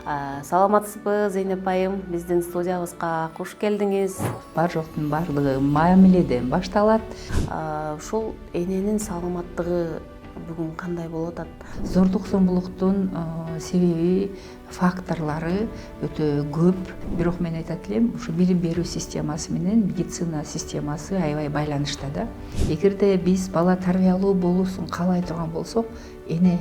Саламатсызбы, Зейнеп айым, биздин студиябызга куш келдиңиз. Бар жоктун баардыгы мамиледен башталат. Ушул эненин саламаттыгы бүгүн кандай болуп атат? Зордук зомбулуктун себеби, факторлору өтө көп. Бирок мен айтат элем, ушу билим берүү системасы менен медицина системасы аябай байланышта да. Эгерде биз бала тарбиялуу болуусун каалай турган болсок, эне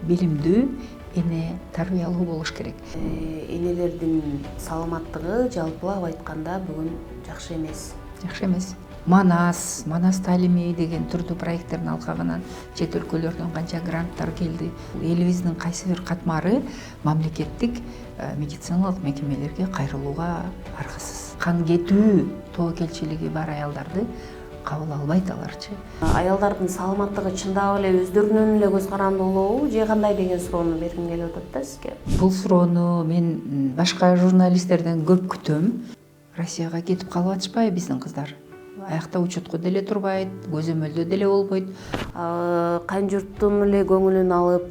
билимдүү, эне тарбиялуу болуш керек. Энелердин саламаттыгы жалпылап айтканда бүгүн жакшы эмес. Жакшы эмес. Манас талими деген түрдүү проекттердин алкагынан чет өлкөлөрдөн канча гранттар келди. Элибиздин кайсы бир катмары мамлекеттик медициналык мекемелерге кайрылууга аргасыз. Кан кетүү тобокелчилиги бар аялдарды кабыл албайт аларчы. Аялдардын саламаттыгы чындап эле өздөрүнөн эле көз карандуулуубу же кандай деген суроону бергим келип атат да сизге. Бул суроону мен башка журналисттерден көп күтөм. Россияга кетип калып атышпайбы биздин кыздар? Аякта учетко деле турбайт, көзөмөлдө деле болбойт. Кайын журттун эле көңүлүн алып,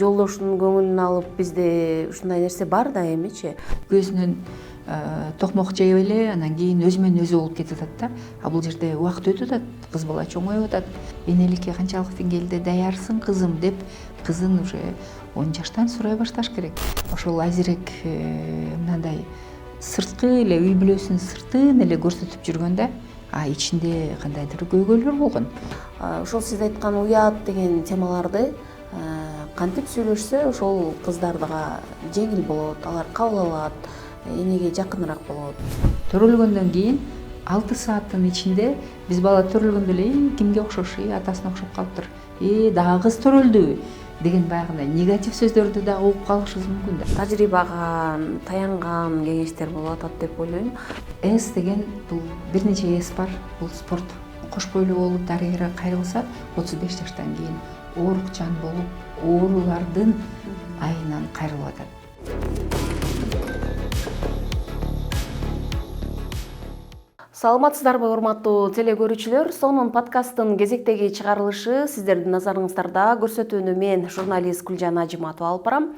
жолдошунун көңүлүн алып, бизде ушундай нерсе бар да эмичи? Көзүнөн токмок жеп эле, анан кийин өзү менен өзү болуп кетип атат да. А бул жерде убакыт өтүп атат, кыз бала чоңоюп атат. Энеликке канчалык деңгээлде даярсың кызым деп, кызын уже 10 жаштан сурай башташ керек. Ошол азирээк мындай сырткы эле үй бүлөсүнүн сыртын эле көрсөтүп жүргөндө, ичинде кандайдыр көйгөйлөр болгон. Ошол сиз айткан уят деген темаларды кантип сүйлөшсө ошол кыздардыга жеңил болот, алар кабыл алат, энеге жакыныраак болот. Төрөлгөндөн кийин 6 сааттын ичинде биз бала төрөлгөндө эле кимге окшош, атасына окшоп калыптыр, дагы кыз төрөлдү деген баягындай негатив сөздөрдү да угуп калышыбыз мүмкүн да. Тажрыйбага таянган кеңештер болуп атат деп ойлойм. С деген бул бир нече С бар, бул спорт. Кош бойлуу болуп дарыгерге кайрылса, 35 жаштан кийин оорукчан болуп, оорулардын айынан кайрылып атат. Саламатсыздарбы, урматтуу теле көрүүчүлөр? Сонун подкасттын кезектеги чыгарылышы сиздердин назарыңыздарда. Көрсөтүүнү мен журналист Гүлжан Ажыматова алып барам.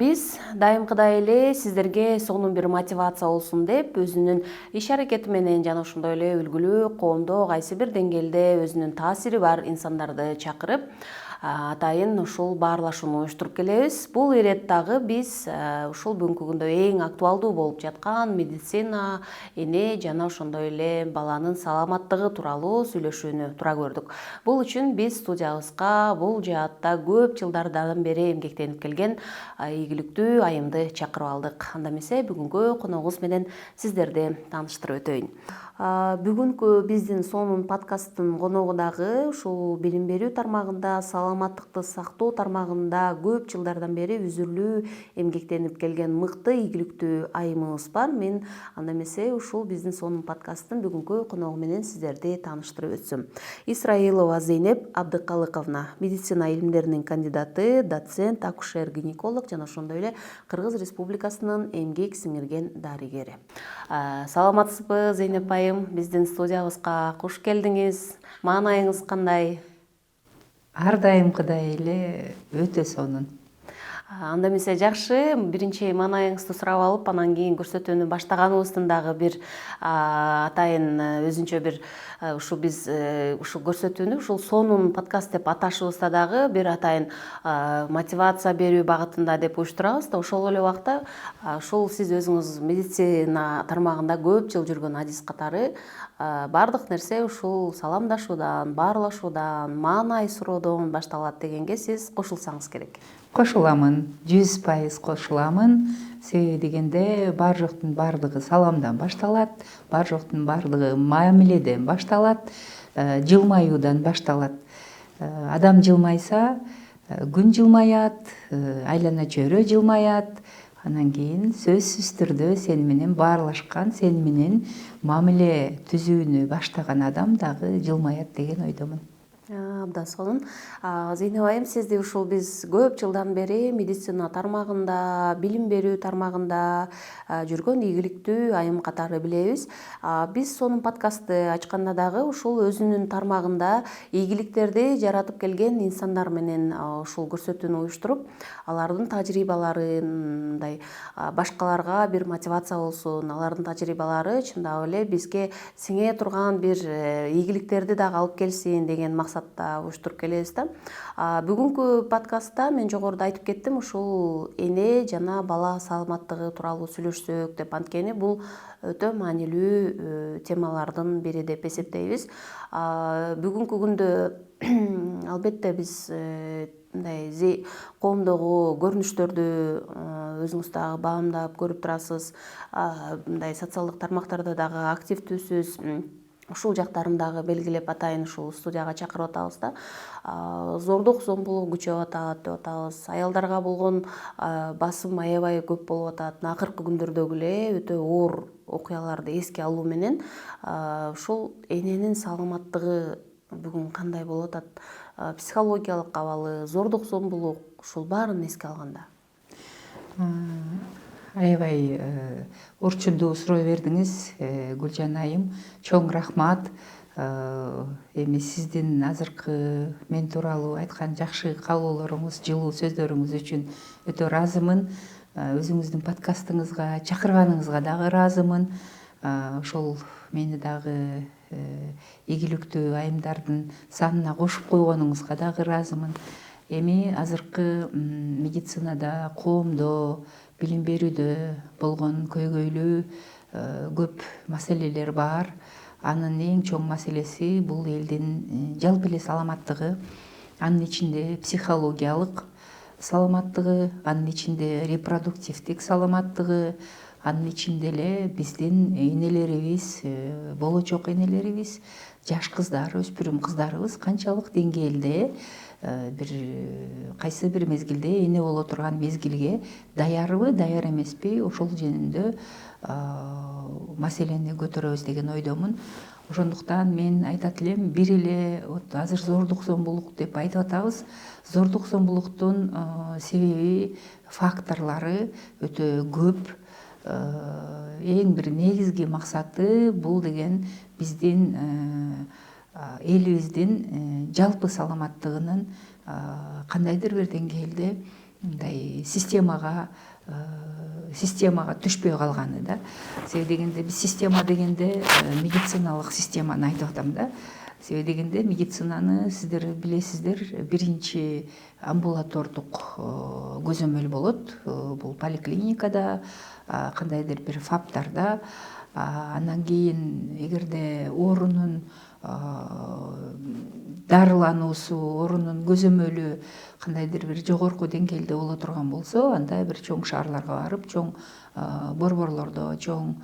Биз дайымкыдай эле сиздерге сонун бир мотивация болсун деп өзүнүн иш аракети менен жана ошондой эле үлгүлүү коомдо кайсы бир деңгээлде өзүнүн таасири бар инсандарды чакырып, атайын ушул баарлашууну уюштуруп келебиз. Бул иреттагы биз ушул бүгүнкү күндө эң актуалдуу болуп жаткан медицина, эне жана ошондой эле баланын саламаттыгы тууралуу сүйлөшүүнү тура көрдүк. Бул үчүн биз студиябызга бул жаатта көп жылдардан бери эмгектенип келген ийгиликтүү айымды чакырып алдык. Анда эмесе бүгүнкү коногубуз менен сиздерди тааныштырып өтөйүн. Бүгүнкү биздин сонун подкасттын коногу дагы ушул билим берүү тармагында, саламаттыкты сактоо тармагында көп жылдардан бери үзүрлүү эмгектенип келген мыкты ийгиликтүү айымыбыз бар. Мен анда эмесе ушул биздин сонун подкасттын бүгүнкү коногу менен сиздерди тааныштырып өтсөм. Исраилова Зейнеп Абдыкалыковна, медицина илимдеринин кандидаты, доцент, акушер-гинеколог жана ошондой эле Кыргыз Республикасынын эмгек сиңирген дарыгери. Саламатсызбы, Зейнеп айым? Биздин студиябызга куш келдиңиз. Маанайыңыз кандай? Ар дайымкыдай эле өтө сонун. Анда эмесе жакшы, биринчи маанайыңызды сурап алып, анан кийин көрсөтүүнү баштаганыбыздын дагы бир атайын өзүнчө бир ушу биз ушу көрсөтүүнү ушул сонун подкаст деп аташыбызда дагы бир атайын мотивация берүү багытында деп уюштурабыз да. Ошол эле убакта ушул сиз өзүңүз медицина тармагында көп жыл жүргөн адис катары баардык нерсе ушул саламдашуудан, баарлашуудан, маанай суроодон башталат дегенге сиз кошулсаңыз керек. Кошуламын, 100% кошуламын. Себеби дегенде бар жоктун баардыгы саламдан башталат, бар жоктун баардыгы мамиледен башталат, жылмаюудан башталат. Адам жылмайса, күн жылмаят, айлана чөйрө жылмаят. Анан кийин сөзсүз түрдө сени менен баарлашкан, сени менен мамиле түзүүнү баштаган адам дагы жылмаят деген ойдомун. Абдан сонун. Зейнеп айым, сизди ушул биз көп жылдан бери медицина тармагында, билим берүү тармагында жүргөн ийгиликтүү айым катары билебиз. Биз сонун подкастты ачканда дагы ушул өзүнүн тармагында ийгиликтерди жаратып келген инсандар менен ушул көрсөтүүнү уюштуруп, алардын тажрыйбаларын мындай башкаларга бир мотивация болсун, алардын тажрыйбалары чындап эле бизге сиңе турган бир ийгиликтерди дагы алып келсин деген максатта уюштуруп келебиз да. Бүгүнкү подкастта мен жогоруда айтып кеттим, ушул эне жана бала саламаттыгы тууралуу сүйлөшсөк деп, анткени бул өтө маанилүү темалардын бири деп эсептейбиз. Бүгүнкү күндө албетте биз мындай коомдогу көрүнүштөрдү өзүңүз дагы баамдап көрүп турасыз, мындай социалдык тармактарда дагы активдүүсүз. Ушул жактарын дагы белгилеп атайын, ушул студияга чакырып атабыз да. Зордук зомбулук күчөп атат деп атабыз. Аялдарга болгон басым аябай көп болуп атат. Акыркы күндөрдөгү эле өтө оор окуяларды эске алуу менен ушул эненин саламаттыгы бүгүн кандай болуп атат? Психологиялык абалы, зордук зомбулук, ушул баарын эске алганда. Аябай орчундуу суроо бердиңиз, Гүлжан айым. Чоң рахмат. Эми сиздин азыркы мен тууралуу айткан жакшы каалоолоруңуз, жылуу сөздөрүңүз үчүн өтө ыраазымын. Өзүңүздүн подкастыңызга чакырганыңызга дагы ыраазымын. Ошол мени дагы ийгиликтүү айымдардын санына кошуп койгонуңузга дагы ыраазымын. Эми азыркы медицинада, коомдо, билим берүүдө болгон көйгөйлүү көп маселелер бар. Анын эң чоң маселеси бул элдин жалпы эле саламаттыгы, анын ичинде психологиялык саламаттыгы, анын ичинде репродуктивдик саламаттыгы, анын ичинде эле биздин энелерибиз, болочок энелерибиз, жаш кыздар, өспүрүм кыздарыбыз канчалык деңгээлде бир кайсы бир мезгилде эне боло турган мезгилге даярбы, даяр эмеспи, ошол жөнүндө маселени көтөрөбүз деген ойдомун. Ошондуктан мен айтат элем, бир эле азыр зордук зомбулук деп айтып атабыз. Зордук зомбулуктун себеби, факторлору өтө көп. Эң бир негизги максаты бул деген биздин элибиздин жалпы саламаттыгынын кандайдыр бир деңгээлде мындай системага түшпөй калганы да. Себеби дегенде биз система дегенде медициналык системаны айтып атам да. Себеби дегенде медицинаны сиздер билесиздер, биринчи амбулатордук көзөмөл болот. Бул поликлиникада, кандайдыр бир фаптарда. Андан кийин эгерде оорунун дарылануусу, оорунун көзөмөлү кандайдыр бир жогорку деңгээлде боло турган болсо, анда бир чоң шаарларга барып, чоң борборлордо, чоң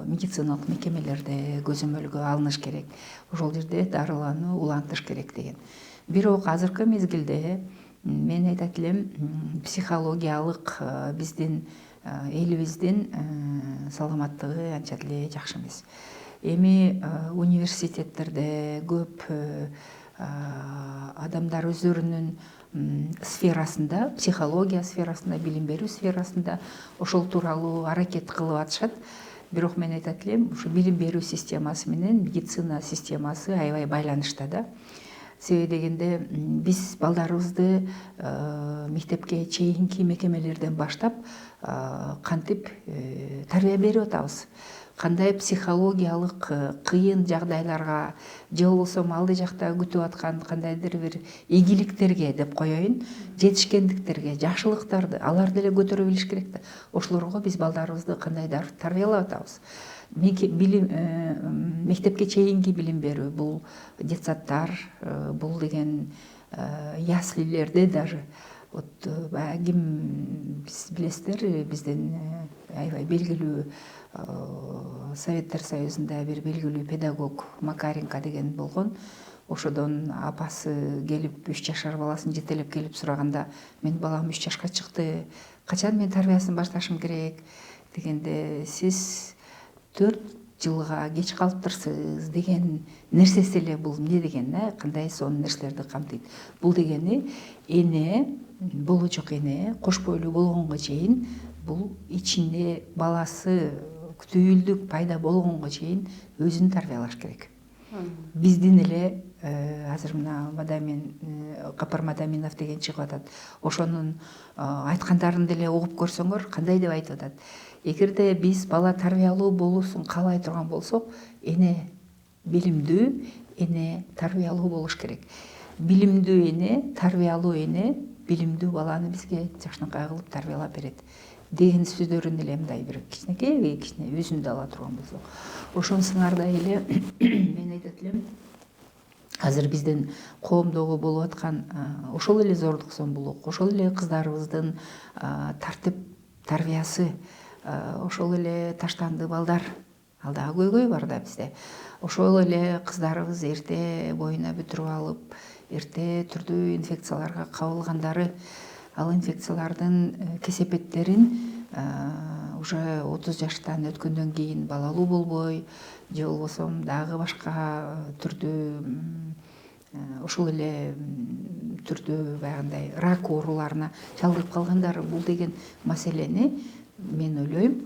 медициналык мекемелерде көзөмөлгө алыныш керек. Ошол жерде дарылануу улантыш керек деген. Бирок азыркы мезгилде мен айтат элем, психологиялык биздин элибиздин саламаттыгы анча деле жакшы эмес. Эми университеттерде көп адамдар өздөрүнүн сферасында, психология сферасында, билим берүү сферасында ошол тууралуу аракет кылып атышат. Бирок мен айтат элем, ушу билим берүү системасы менен медицина системасы аябай байланышта да. Себеби дегенде биз балдарыбызды мектепке чейинки мекемелерден баштап кантип тарбия берип атабыз. Кандай психологиялык кыйын жагдайларга же болбосо алды жакта күтүп аткан кандайдыр бир ийгиликтерге деп коеюн, жетишкендиктерге, жакшылыктарды алар деле көтөрө билиш керек да. Ошолорго биз балдарыбызды кандайдар тарбиялап атабыз. Мектепке чейинки билим берүү бул детсадтар, бул деген яслилерде даже ким билесиздер, биздин аябай белгилүү Советтер Союзунда бир белгилүү педагог Макаренко деген болгон. Ошодон апасы келип 3 жашар баласын жетелеп келип сураганда, мен балам 3 жашка чыкты, качан мен тарбиясын башташым керек дегенде, сиз 4 жылга кеч калыптырсыз деген нерсеси эле бул эмне деген, кандай сонун нерселерди камтыйт. Бул дегени эне, болочок эне кош бойлуу болгонго чейин бул ичинде баласы күтүүлдүк пайда болгонго чейин өзүн тарбиялаш керек. Биздин эле азыр мына Капар Мадаминов деген чыгып атат. Ошонун айткандарын деле угуп көрсөңөр, кандай деп айтып атат. Эгерде биз бала тарбиялуу болуусун каалай турган болсок, эне билимдүү, эне тарбиялуу болуш керек. Билимдүү эне, тарбиялуу эне билимдүү баланы бизге жакшынакай кылып тарбиялап берет деген сөздөрүн эле мындай бир кичинекей өзүндө ала турган болсок, ошон сыңардай эле мен айтат элем, азыр биздин коомдогу болуп аткан ошол эле зордук зомбулук, ошол эле кыздарыбыздын тартип тарбиясы, ошол эле таштанды балдар, ал дагы көйгөй бар да бизде. Ошол эле кыздарыбыз эрте боюна бүтүрүп алып, эрте түрдүү инфекцияларга кабылгандары, ал инфекциялардын кесепеттерин уже 30 жаштан өткөндөн кийин балалуу болбой, же болбосо дагы башка түрдүү ошол эле түрдүү баягындай рак ооруларына чалдыгып калгандары, бул деген маселени мен ойлойм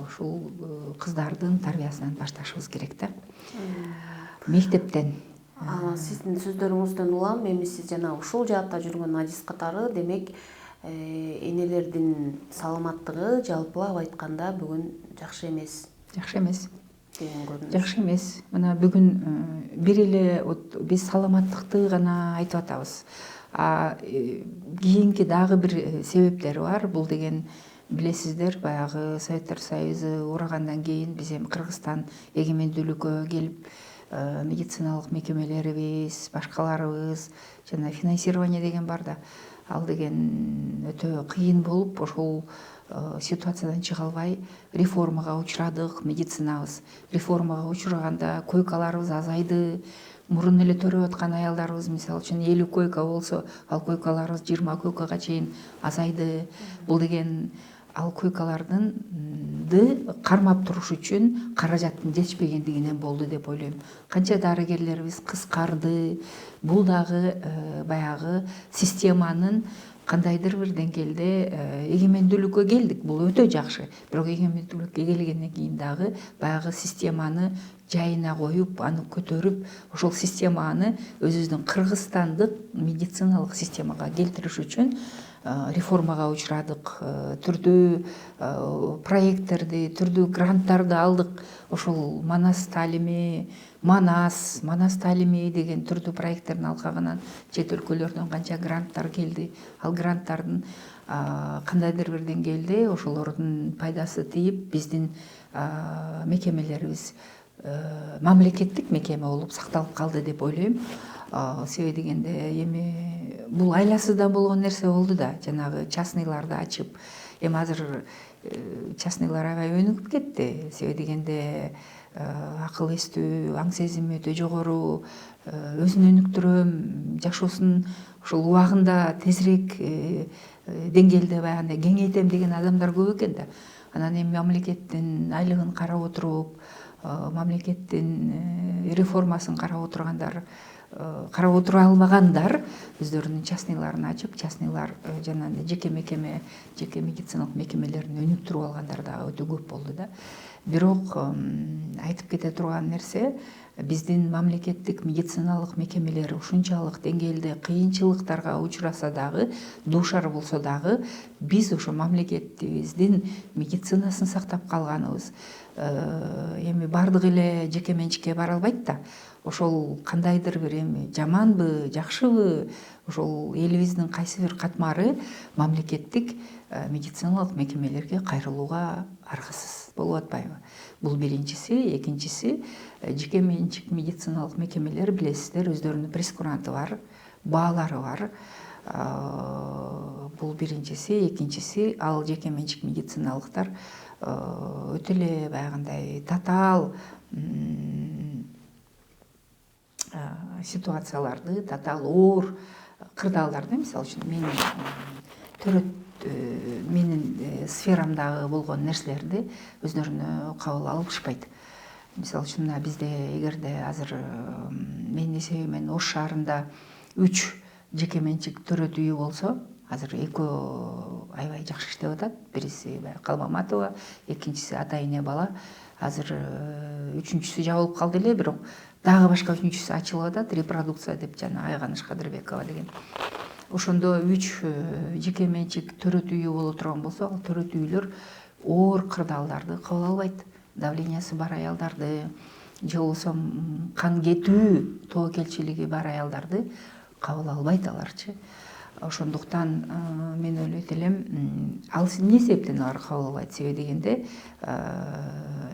ушул кыздардын тарбиясынан башташыбыз керек да. Мектептен. Сиздин сөздөрүңүздөн улам, эми сиз жана ушул жаатта жүргөн адис катары, демек энелердин саламаттыгы жалпылап айтканда бүгүн жакшы эмес. Жакшы эмес. Деген көрүнөт. Жакшы эмес. Мына бүгүн бир эле биз саламаттыкты гана айтып атабыз. Кийинки дагы бир себептери бар. Бул деген билесиздер, баягы Советтер Союзу урагандан кийин биз эми Кыргызстан эгемендүүлүккө келип, медициналык мекемелерибиз, башкаларыбыз жана финансирование деген бар да. Ал деген өтө кыйын болуп, ошол ситуациядан чыга албай реформага учурадык, медицинабыз. Реформага учураганда койкаларыбыз азайды. Мурун эле төрөп аткан аялдарыбыз, мисалы үчүн 50 койка болсо, ал койкаларыбыз 20 койкага чейин азайды. Бул деген ал койкалардынды кармап туруш үчүн каражаттын жетишпегендигинен болду деп ойлойм. Канча дарыгерлерибиз кыскарды. Бул дагы баягы системанын кандайдыр бир деңгээлде эгемендүүлүккө келдик. Бул өтө жакшы. Бирок эгемендүүлүккө келгенден кийин дагы баягы системаны жайына коюп, аны көтөрүп, ошол системаны өзүбүздүн кыргызстандык медициналык системага келтириш үчүн реформага учурадык, түрдүү проекттерди, түрдүү гранттарды алдык. Ошол Манас таалими деген түрдүү проекттердин алкагынан чет өлкөлөрдөн канча гранттар келди. Ал гранттардын кандайдыр бир деңгээлде ошолордун пайдасы тийип, биздин мекемелерибиз мамлекеттик мекеме болуп сакталып калды деп ойлойм. Себеби дегенде эми бул айласызда болгон нерсе болду да, жанагы частныйларды ачып. Эми азыр частныйлар аябай өнүгүп кетти. Себеби дегенде акыл эстүү, аң сезими өтө жогору, өзүн өнүктүрөм, жашоосун ошол убагында тезирээк деңгээлде баягындай кеңейтем деген адамдар көп экен да. Анан эми мамлекеттин айлыгын карап отуруп, мамлекеттин реформасын карап отургандар, карап отура албагандар өздөрүнүн частныйларын ачып, частныйлар жанагындай жеке мекеме, жеке медициналык мекемелерин өнүктүрүп алгандар дагы өтө көп болду да. Бирок айтып кете турган нерсе, биздин мамлекеттик медициналык мекемелер ушунчалык деңгээлде кыйынчылыктарга учураса дагы, дуушар болсо дагы, биз ошо мамлекетибиздин медицинасын сактап калганыбыз. Эми бардык эле жеке менчикке бара албайт да. Ошол кандайдыр бир эми жаманбы, жакшыбы, ошол элибиздин кайсы бир катмары мамлекеттик медициналык мекемелерге кайрылууга аргасыз болуп атпайбы? Бул биринчиси. Экинчиси, жеке менчик медициналык мекемелер, билесиздер, өздөрүнүн прескуранты бар, баалары бар. Бул биринчиси. Экинчиси, ал жеке менчик медициналыктар өтө эле баягындай татаал ситуацияларды, татаал оор кырдаалдарды, мисалы үчүн менин сферамдагы болгон нерселерди өздөрүнө кабыл алышпайт. мисалы үчүн мына бизде эгерде азыр менин эсебимен Ош шаарында 3 жеке менчик төрөт үйү болсо, азыр экөө аябай жакшы иштеп атат. Бириси Калмаматова, экинчиси ата эне бала. Азыр үчүнчүсү жабылып калды эле, бирок дагы башка үчүнчүсү ачылып атат. Репродукция деп жана Айганыш Кадырбекова деген. Ошондо 3 жеке менчик төрөт үйү боло турган болсо, ал төрөт үйлөр оор кырдаалдарды кабыл албайт. Давлениясы бар аялдарды, же болбосо кан кетүү тобокелчилиги бар аялдарды кабыл албайт аларчы. Ошондуктан мен ойлойт элем, ал эмне себептен алар кабыл албайт? Себеби дегенде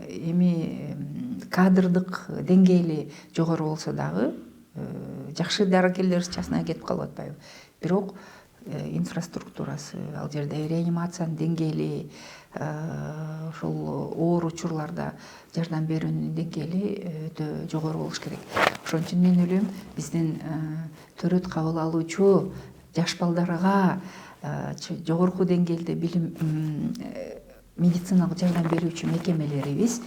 эми кадрдык деңгээли жогору болсо дагы жакшы дарыгерлер частныйга кетип калып атпайбы? Бирок инфраструктурасы, ал жерде реанимациянын деңгээли, ошол оор учурларда жардам берүүнүн деңгээли өтө жогору болуш керек. Ошон үчүн мен ойлойм, биздин төрөт кабыл алуучу жаш балдарга жогорку деңгээлде билим медициналык жардам берүүчү мекемелерибиз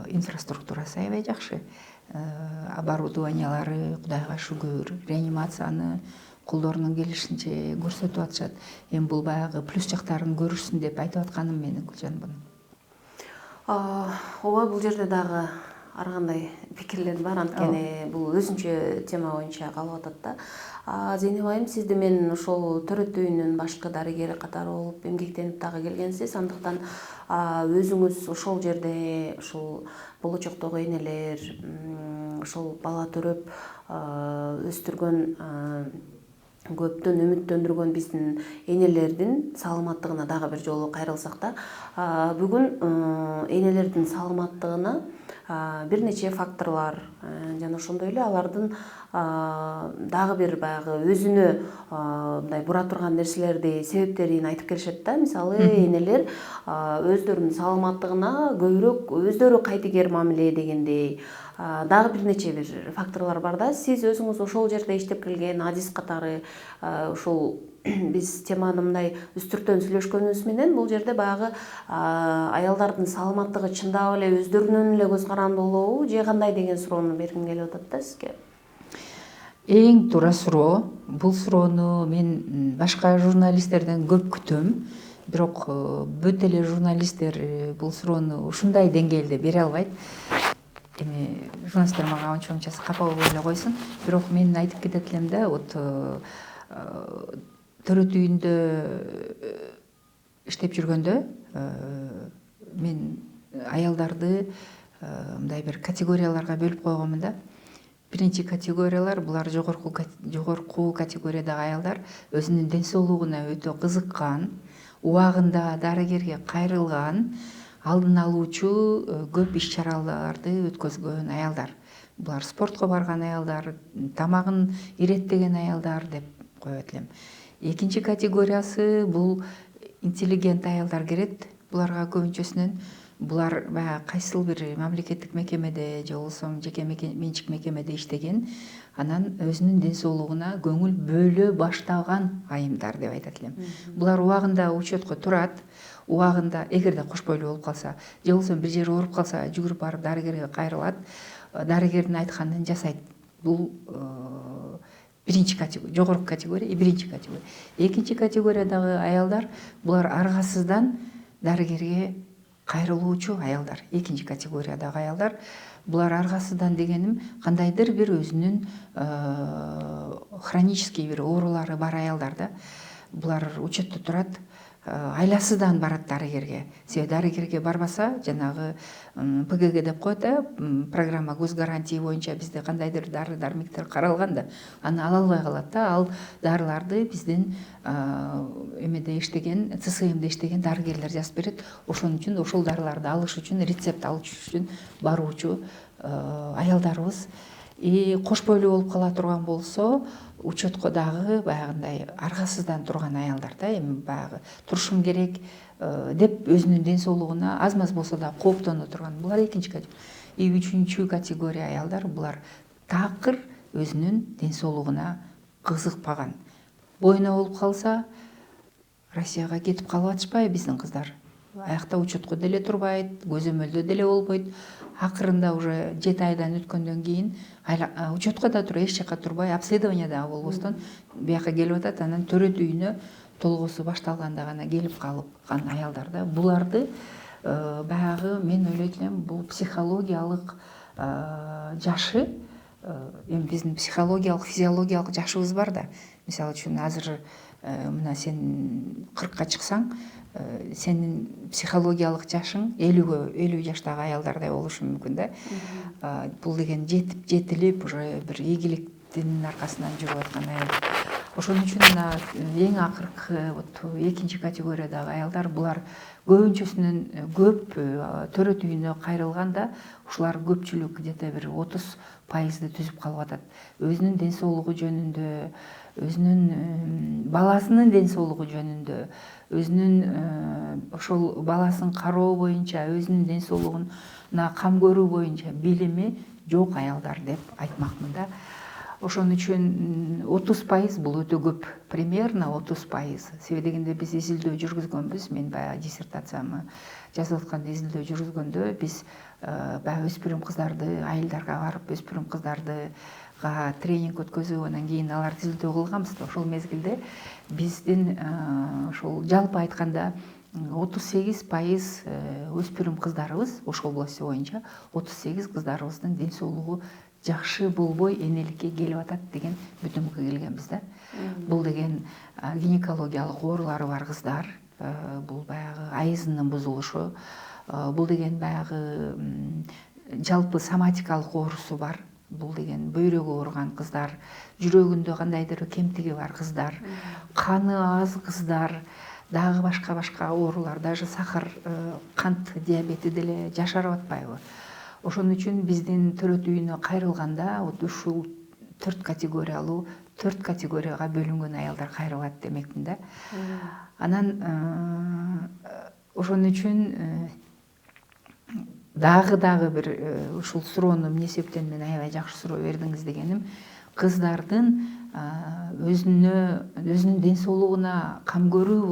инфраструктурасы аябай жакшы. Оборудованиялары, Кудайга шүгүр, реанимацияны колдорунан келишинче көрсөтүп атышат. Эми бул баягы плюс жактарын көрүшсүн деп айтып атканым менин, Гүлжан, буну. Ооба, бул жерде дагы ар кандай пикирлер бар, анткени бул өзүнчө тема боюнча калып атат да. Зейнеп айым, сизди мен ошол төрөт үйүнүн башкы дарыгери катары болуп эмгектенип дагы келгенсиз. Андыктан өзүңүз ошол жерде ушул болочоктогу энелер, ошол бала төрөп өстүргөн, көптөн үмүттөндүргөн биздин энелердин саламаттыгына дагы бир жолу кайрылсак да, бүгүн энелердин саламаттыгына бир нече факторлор жана ошондой эле алардын дагы бир баягы өзүнө мындай бура турган нерселерди, себептерин айтып келишет да. Мисалы, энелер өздөрүнүн саламаттыгына көбүрөөк өздөрү кайдыгер мамиле дегендей дагы бир нече бир факторлор бар да. Сиз өзүңүз ошол жерде иштеп келген адис катары ушул биз теманы мындай үстүртөн сүйлөшкөнүбүз менен бул жерде баягы аялдардын саламаттыгы чындап эле өздөрүнөн эле көз каранды болобу же кандай деген суроону бергим келип атат да сизге. Эң туура суроо. Бул суроону мен башка журналисттерден көп күтөм. Бирок бүт эле журналисттер бул суроону ушундай деңгээлде бере албайт. Эми журналисттер мага ончо капа болбой эле койсун. Бирок мен айтып кетет элем да, вот төрөт үйүндө иштеп жүргөндө мен аялдарды мындай бир категорияларга бөлүп койгонмун да. Биринчи категориялар, булар жогорку категориядагы аялдар, өзүнүн ден соолугуна өтө кызыккан, убагында дарыгерге кайрылган, алдын алуучу көп иш чараларды өткөзгөн аялдар. Булар спортко барган аялдар, тамагын иреттеген аялдар деп коет элем. Экинчи категориясы бул интеллигент аялдар кирет. Буларга көбүнчөсүнөн булар баягы кайсыл бир мамлекеттик мекемеде же болбосо жеке менчик мекемеде иштеген, анан өзүнүн ден соолугуна көңүл бөлө баштаган айымдар деп айтат элем. Булар убагында учетко турат, убагында эгерде кош бойлуу болуп калса, же болбосо бир жери ооруп калса, жүгүрүп барып дарыгерге кайрылат, дарыгердин айтканын жасайт. Бул биринчи категория, жогорку категория, биринчи категория. Экинчи категориядагы аялдар, булар аргасыздан дарыгерге кайрылуучу аялдар. Экинчи категориядагы аялдар, булар аргасыздан дегеним кандайдыр бир өзүнүн хронический бир оорулары бар аялдар да. Булар учетто турат, айласыздан барат дарыгерге. Себеби дарыгерге барбаса, жанагы ПГГ деп коет да, программа көз гарантии боюнча бизде кандайдыр дары дармектер каралган да, аны ала албай калат да. Ал дарыларды биздин эмеде иштеген, ЦСМде иштеген дарыгерлер жазып берет. Ошон үчүн ошол дарыларды алыш үчүн, рецепт алыш үчүн баруучу аялдарыбыз. Кош бойлуу болуп кала турган болсо, учетко дагы баягындай аргасыздан турган аялдар да, эми баягы турушум керек деп өзүнүн ден соолугуна аз маз болсо да кооптоно турган. Булар экинчи категория. Үчүнчү категория аялдар, булар такыр өзүнүн ден соолугуна кызыкпаган. Бойна болуп калса, Россияга кетип калып атышпайбы биздин кыздар? аякта учетко деле турбайт, көзөмөлдө деле болбойт. Акырында уже 7 айдан өткөндөн кийин учетко да туруп эч жака турбай, обследование дагы болбостон бияка келип атат. Анан төрөт үйүнө толгоосу башталганда гана келип калган аялдар да. Буларды баягы мен ойлойт элем, бул психологиялык жашы, эми биздин психологиялык, физиологиялык жашыбыз бар да. Мисалы үчүн азыр мына сен 40-ка чыксаң, сенин психологиялык жашың 50 жаштагы аялдардай болушу мүмкүн да. Бул деген жетилип уже бир ийгиликтин аркасынан жүрүп аткан аял. Ошон үчүн мына эң акыркы вот 2-нчи категориядагы аялдар, булар көбүнчөсүнөн көп төрөт үйүнө кайрылганда ушулар көпчүлүк где-то бир 30% түзүп калып атат. Өзүнүн ден соолугу жөнүндө, өзүнүн баласынын ден соолугу жөнүндө, өзүнүн ошол баласын кароо боюнча, өзүнүн ден соолугуна кам көрүү боюнча билими жок аялдар деп айтмакмын да. Ошон үчүн 30% бул өтө көп, примерно 30%. Себеби дегенде биз изилдөө жүргүзгөнбүз. Мен баягы диссертациямы жазып атканда изилдөө жүргүзгөндө биз баягы өспүрүм кыздарды айылдарга барып, өспүрүм кыздардыга тренинг өткөзүп, анан кийин аларды изилдөө кылганбыз да. Ошол мезгилде биздин ошол жалпы айтканда 38% өспүрүм кыздарыбыз, ошол область боюнча 38 кыздарыбыздын ден соолугу жакшы болбой энеликке келип атат деген бүтүмгө келгенбиз да. Бул деген гинекологиялык оорулары бар кыздар, бул баягы айызынын бузулушу, бул деген баягы жалпы соматикалык оорусу бар. Бул деген бөйрөгү ооруган кыздар, жүрөгүндө кандайдыр кемтиги бар кыздар, каны аз кыздар, дагы башка оорулар, даже сахар, кант диабети деле жашарып атпайбы? Ошон үчүн биздин төрөт үйүнө кайрылганда ушул 4 категорияга бөлүнгөн аялдар кайрылат демекмин да. Анан ошон үчүн дагы бир ушул суроону эмне себептен мен аябай жакшы суроо бердиңиз дегеним, кыздардын өзүнүн ден соолугуна кам көрүү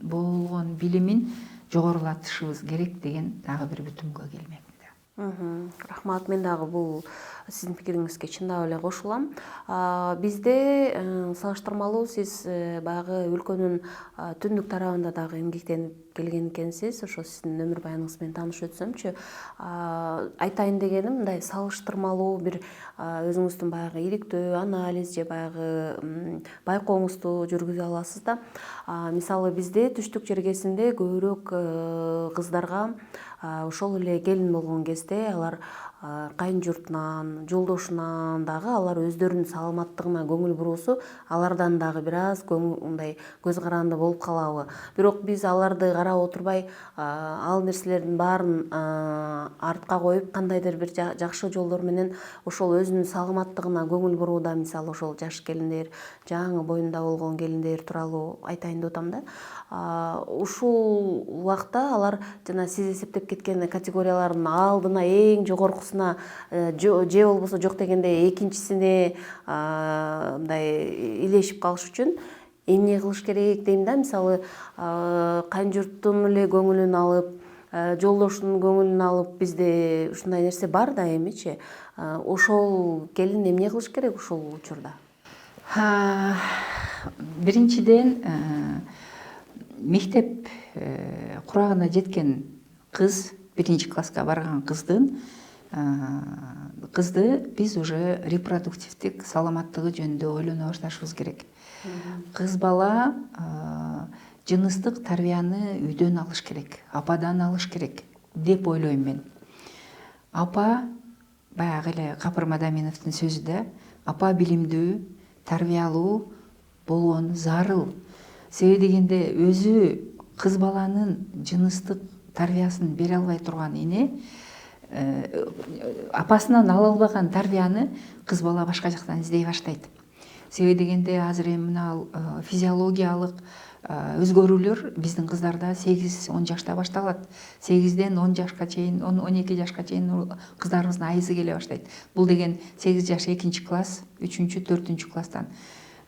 болгон билимин жогорулатышыбыз керек деген дагы бир бүтүмгө келмек. Рахмат, мен дагы бул сиздин пикириңизге чындап эле кошулам. Бизде салыштырмалуу сиз баягы өлкөнүн түндүк тарабында дагы эмгектенип келген экенсиз. Ошо сиздин өмүр баяныңыз менен таанышып өтсөмчү, айтайын дегеним мындай салыштырмалуу бир өзүңүздүн баягы иликтөө анализ же баягы байкооңузду жүргүзө аласыз да. Мисалы бизде түштүк жергесинде көбүрөөк кыздарга ошол эле келин болгон кезде алар кайын журтунан, жолдошунан дагы алар өздөрүнүн саламаттыгына көңүл буруусу алардан дагы бир аз мындай көз каранды болуп калабы. Бирок биз аларды карап отурбай, ал нерселердин баарын артка коюп, кандайдыр бир жакшы жолдор менен ошол өзүнүн саламаттыгына көңүл бурууда, мисалы ошол жаш келиндер, жаңы боюнда болгон келиндер тууралуу айтайын деп атам да. Ушул убакта алар жана сиз эсептеп кеткен категориялардын алдына эң жогоркусуна же болбосо жок дегенде экинчисине мындай илешип калыш үчүн эмне кылыш керек дейм да. Мисалы кайын журттун эле көңүлүн алып, жолдошунун көңүлүн алып, бизде ушундай нерсе бар да эмичи. Ошол келин эмне кылыш керек ушул учурда? Биринчиден мектеп курагына жеткен кыз, 1-чи класска барган кызды биз уже репродуктивдик саламаттыгы жөнүндө ойлоно башташыбыз керек. Кыз бала жыныстык тарбияны үйдөн алыш керек, ападан алыш керек деп ойлойм мен. Апа, баягы эле Капыр Мадаминовдун сөзү да, апа билимдүү, тарбиялуу болгон зарыл. Себеби дегенде өзү кыз баланын жыныстык тарбиясын бере албай турган эне апасынан ала албаган тарбияны кыз бала башка жактан издей баштайт. Себеби дегенде азыр эми мына физиологиялык өзгөрүүлөр биздин кыздарда 8-10 жашта башталат. 8-ден 10 жашка чейин, 12 жашка чейин кыздарыбыздын айызы келе баштайт. Бул деген 8 жаш 2-чи класс, 3-4-класстан.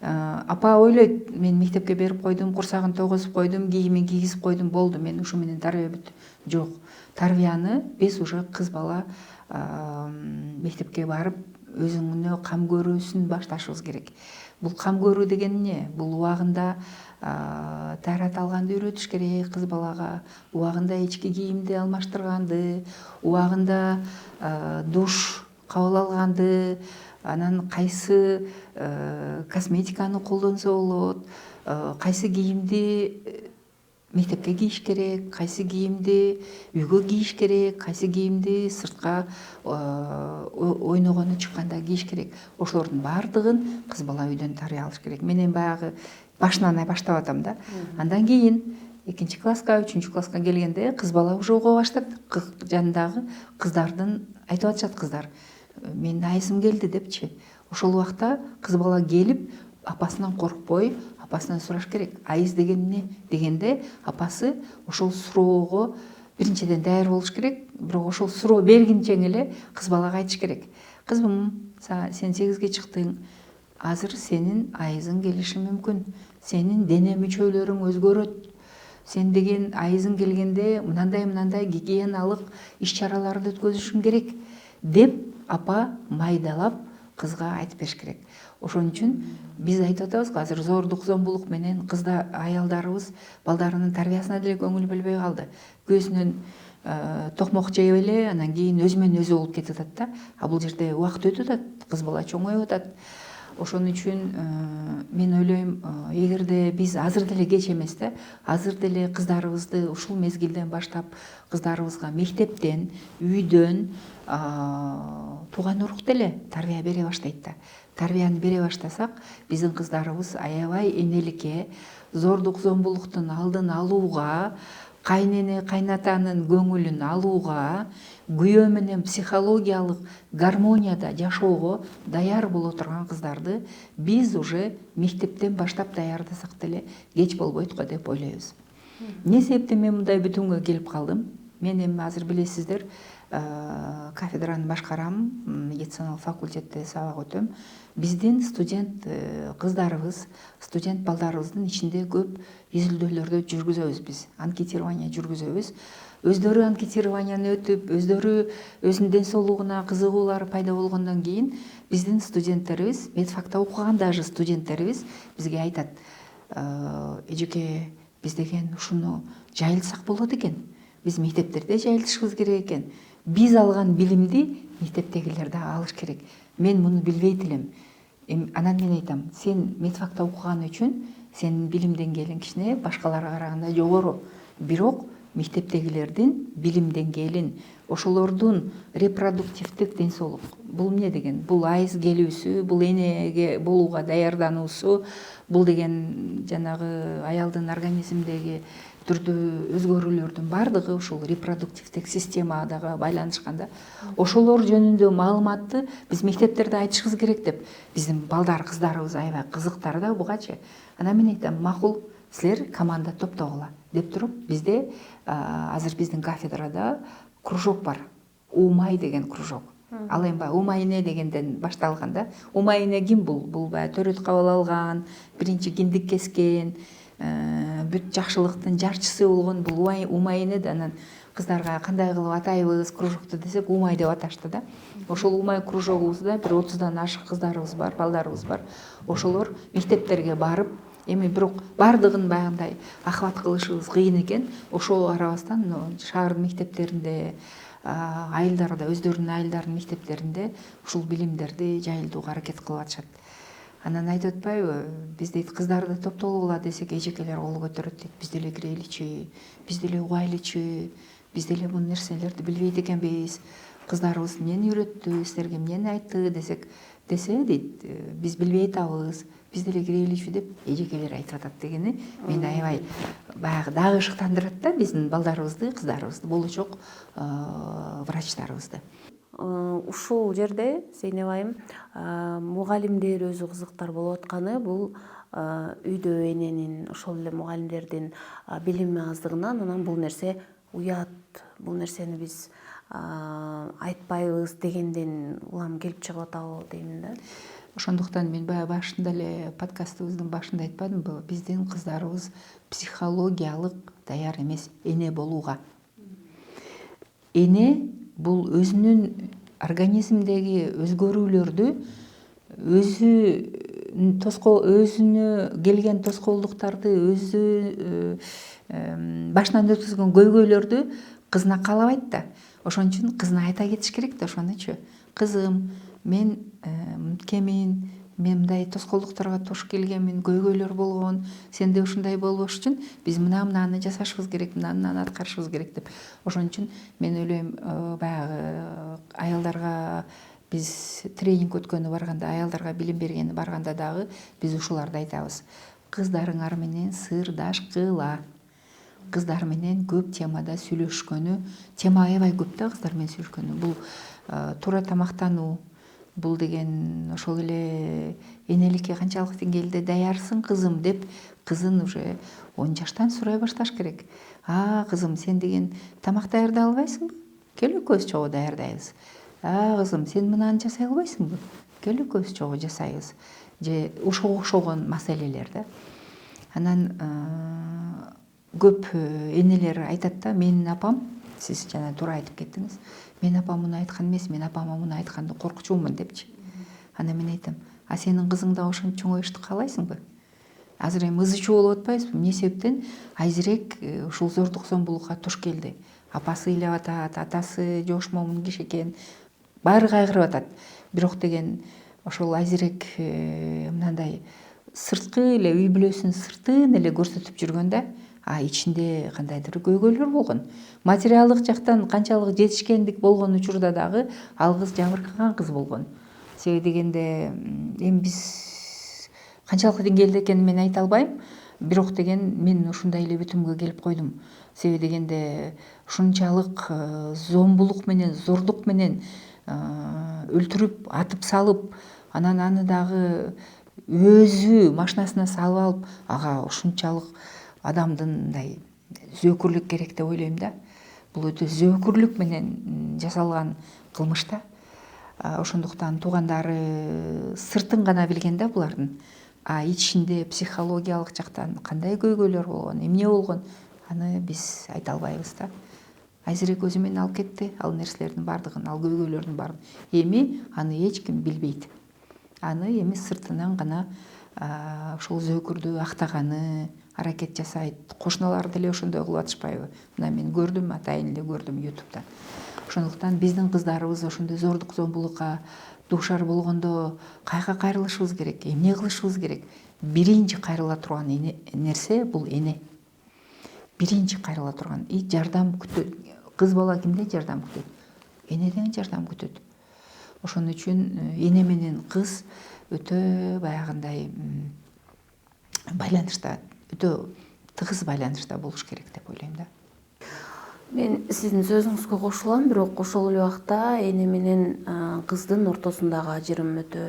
апа ойлойт, мен мектепке берип койдум, курсагын тогузуп койдум, кийимин кийгизип койдум, болду, мен ушу менен тарбия бүт. Жок. Тарбияны биз уже кыз бала мектепке барып өзүңүнө кам көрүүсүн башташыбыз керек. Бул кам көрүү деген эмне? Бул убагында таарат алганды үйрөтүш керек кыз балага, убагында ички кийимди алмаштырганды, убагында душ кабыл алганды, анан кайсы косметиканы колдонсо болот, кайсы кийимди мектепке кийиш керек, кайсы кийимди үйгө кийиш керек, кайсы кийимди сыртка ойногону чыкканда кийиш керек. Ошолордун баардыгын кыз бала үйдөн тарбия алыш керек. Мен эми баягы башынан баштап атам да. Андан кийин 2-класска, 3-класска келгенде кыз бала уже уга баштап, жанындагы кыздардын айтып атышат кыздар. Менин айызым келди депчи. Ошол убакта кыз бала келип, апасынан коркпой, апасынан сураш керек. Айыз деген эмне дегенде, апасы ошол суроого биринчиден даяр болуш керек, бирок ошол суроо бергинчең эле кыз балага айтыш керек. Кызым, сен 8ге чыктың, азыр сенин айызың келиши мүмкүн. Сенин дене мүчөлөрүң өзгөрөт. Сен деген айызың келгенде мындай гигиеналык иш-чараларды өткөзүшүң керек деп апа майдалап кызга айтып бериш керек. Ошон үчүн биз айтып атабыз, азыр зордук, зомбулук менен кызда аялдарыбыз балдарынын тарбиясына деле көңүл бөлбөй калды. Көзүнөн токмок жеп эле, анан кийин өзү менен өзү болуп кетип атат да. А бул жерде убакыт өтүп атат, кыз бала чоңоюп атат. Ошон үчүн мен ойлойм, эгерде биз азыр деле кеч эмес да, азыр деле кыздарыбызды ушул мезгилден баштап кыздарыбызга мектептен, үйдөн, тууган урук деле тарбия бере баштайт да. Тарбияны бере баштасак, биздин кыздарыбыз аябай энеликке, зордук, зомбулуктун алдын алууга, кайнене, кайнатанын көңүлүн алууга, күйөө менен психологиялык гармонияда жашоого даяр боло турган кыздарды биз уже мектептен баштап даярдасак деле кеч болбойт го деп ойлойбуз. Эмне себептен мен мындай бүтүмгө келип калдым? Мен эми азыр билесиздер, кафедраны башкарам, медициналык факультетте сабак өтөм. Биздин студент кыздарыбыз, студент балдарыбыздын ичинде көп изилдөөлөрдү жүргүзөбүз биз, анкетирование жүргүзөбүз. Өздөрү анкетированияны өтүп, өздөрү өзүнүн ден соолугуна кызыгуулары пайда болгондон кийин биздин студенттерибиз, медфакта окуган даже студенттерибиз бизге айтат: эжеке, биз деген ушуну жайылтсак болот экен. Биз мектептерде жайылтышыбыз керек экен. Биз алган билимди мектептегилер да алыш керек. Мен муну билбейт элем. Анан мен айтам, сен медфакта окуган үчүн сенин билим деңгээлиң кичине башкаларга караганда жогору. Бирок мектептегилердин билим деңгээлин, ошолордун репродуктивдик ден соолук. Бул эмне деген? Бул айыз келүүсү, бул энеге болууга даярдануусу, бул деген жанагы аялдын организмдеги түрдүү өзгөрүүлөрдүн баардыгы ушул репродуктивдик системадагы байланышканда. Ошолор жөнүндө маалыматты биз мектептерде айтышыбыз керек деп биздин балдар, кыздарыбыз аябай кызыктар да бугачы. Анан мен айтам, макул, силер команда топтогула деп туруп, бизде азыр биздин кафедрада кружок бар. Умай деген кружок. Ал эми умай эне дегенден башталган да. Умай эне ким бул? Бул баягы төрөт кабыл алган, биринчи киндик кескен, бүт жакшылыктын жарчысы болгон бул умай эне да. Анан кыздарга кандай кылып атайбыз кружокту десек, умай деп аташты да. Ошол умай кружогубузда бир 30дан ашык кыздарыбыз бар, балдарыбыз бар. Ошолор мектептерге барып, эми бирок баардыгын баягындай ахват кылышыбыз кыйын экен. Ошого карабастан шаардын мектептеринде, айылдарда, өздөрүнүн айылдарынын мектептеринде ушул билимдерди жайылтууга аракет кылып атышат. Анан айтып атпайбы, биз дейт кыздарды топтолгула десек, эжекелер кол көтөрөт дейт. Биз деле киреличи, биз деле угайлычы, биз деле бул нерселерди билбейт экенбиз. Кыздарыбыз эмнени үйрөттү, силерге эмнени айтты десек, дейт, биз билбей атабыз, биз деле киреличи деп эжекелер айтып атат дегени мени аябай баягы дагы ышыктандырат да, биздин балдарыбызды, кыздарыбызды, болочок врачтарыбызды. Ушул жерде Зейнеп айым, мугалимдер өзү кызыктар болуп атканы бул үйдө эненин, ошол эле мугалимдердин билими аздыгынан, анан бул нерсе уят, бул нерсени биз айтпайбыз дегенден улам келип чыгып атабы деймин да. Ошондуктан мен баягы башында эле подкастыбыздын башында айтпадымбы, биздин кыздарыбыз психологиялык даяр эмес эне болууга. Эне бул өзүнүн организмдеги өзгөрүүлөрдү өзүнө келген тоскоолдуктарды башынан өткөзгөн көйгөйлөрдү кызына каалабайт да. Ошон үчүн кызына айта кетиш керек да ошонучу. Кызым, мен мынткемин, мен мындай тоскоолдуктарга туш келгенмин, көйгөйлөр болгон, сенде ушундай болбош үчүн биз мынаны жасашыбыз керек, мынаны аткарышыбыз керек деп. Ошон үчүн мен ойлойм, баягы аялдарга биз тренинг өткөнү барганда, аялдарга билим бергени барганда дагы биз ушуларды айтабыз. Кыздарыңар менен сырдашкыла. Кыздар менен көп темада сүйлөшкөнү, тема аябай көп да кыздар менен сүйлөшкөнү. Бул туура тамактануу, бул деген ошол эле энеликке канчалык деңгээлде даярсың кызым деп кызын уже 10 жаштан сурай башташ керек. Кызым, сен деген тамак даярдай албайсыңбы? Кел экөөбүз чогуу даярдайбыз. Кызым, сен мынаны жасай албайсыңбы? Кел экөөбүз чогуу жасайбыз. Же ошого окшогон маселелер да. Анан көп энелер айтат да, менин апам, сиз жана туура айтып кеттиңиз, менин апам муну айткан эмес, мен апама муну айтканды коркчумун депчи. Анан мен айтам, сенин кызың да ошентип чоңоюшту каалайсыңбы? Азыр эми ызы чуу болуп атпайбызбы? Эмне себептен айзирээк ушул зордук зомбулукка туш келди. Апасы ыйлап атат, атасы жошмомун киши экен, баары кайгырып атат. Бирок деген ошол айзирээк мындай сырткы эле үй бүлөсүнүн сыртын эле көрсөтүп жүргөн да, ичинде кандайдыр көйгөйлөр болгон. Материалдык жактан канчалык жетишкендик болгон учурда дагы ал кыз жабыркаган кыз болгон. Себеби дегенде эми биз канчалык деңгээлде экенин мен айта албайм, бирок деген мен ушундай эле бүтүмгө келип койдум. Себеби дегенде ушунчалык зомбулук менен, зордук менен өлтүрүп, атып салып, анан аны дагы өзү машинасына салып алып, ага ушунчалык адамдын мындай зөөкүрлүк керек деп ойлойм да. Бул өтө зөөкүрлүк менен жасалган кылмыш да. Ошондуктан туугандары сыртын гана билген да булардын. Ичинде психологиялык жактан кандай көйгөйлөр болгон, эмне болгон, аны биз айта албайбыз да. Айзирээк өзү менен алып кетти ал нерселердин баардыгын, ал көйгөйлөрдүн баарын. Эми аны эч ким билбейт. Аны эми сыртынан гана ушул зөөкүрдү актаганы аракет жасайт. Кошуналар деле ошондой кылып атышпайбы? Мына мен көрдүм, атайын эле көрдүм ютубта. Ошондуктан биздин кыздарыбыз ошондой зордук зомбулукка дуушар болгондо кайга кайрылышыбыз керек, эмне кылышыбыз керек? Биринчи кайрыла турган нерсе бул эне. Биринчи кайрыла турган жардам күтөт. Кыз бала кимден жардам күтөт? Энеден жардам күтөт. Ошон үчүн эне менен кыз өтө баягындай байланышта, өтө тыгыз байланышта болуш керек деп ойлойм да. Мен сиздин сөзүңүзгө кошулам, бирок ошол эле убакта эне менен кыздын ортосундагы ажырым өтө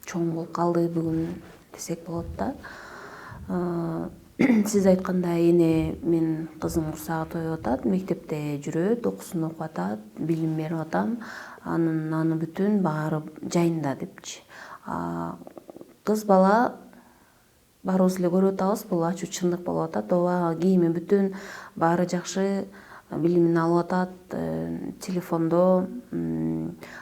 чоң болуп калды бүгүн десек болот да. Сиз айткандай эне менин кызым курсагы тоюп атат, мектепте жүрөт, окуусун окуп атат, билим берип атам, аны бүтүн баары жайында депчи. Кыз бала баарыбыз эле көрүп атабыз, бул ачуу чындык болуп атат. Ооба, кийими бүтүн, баары жакшы, билимин алып атат, телефондо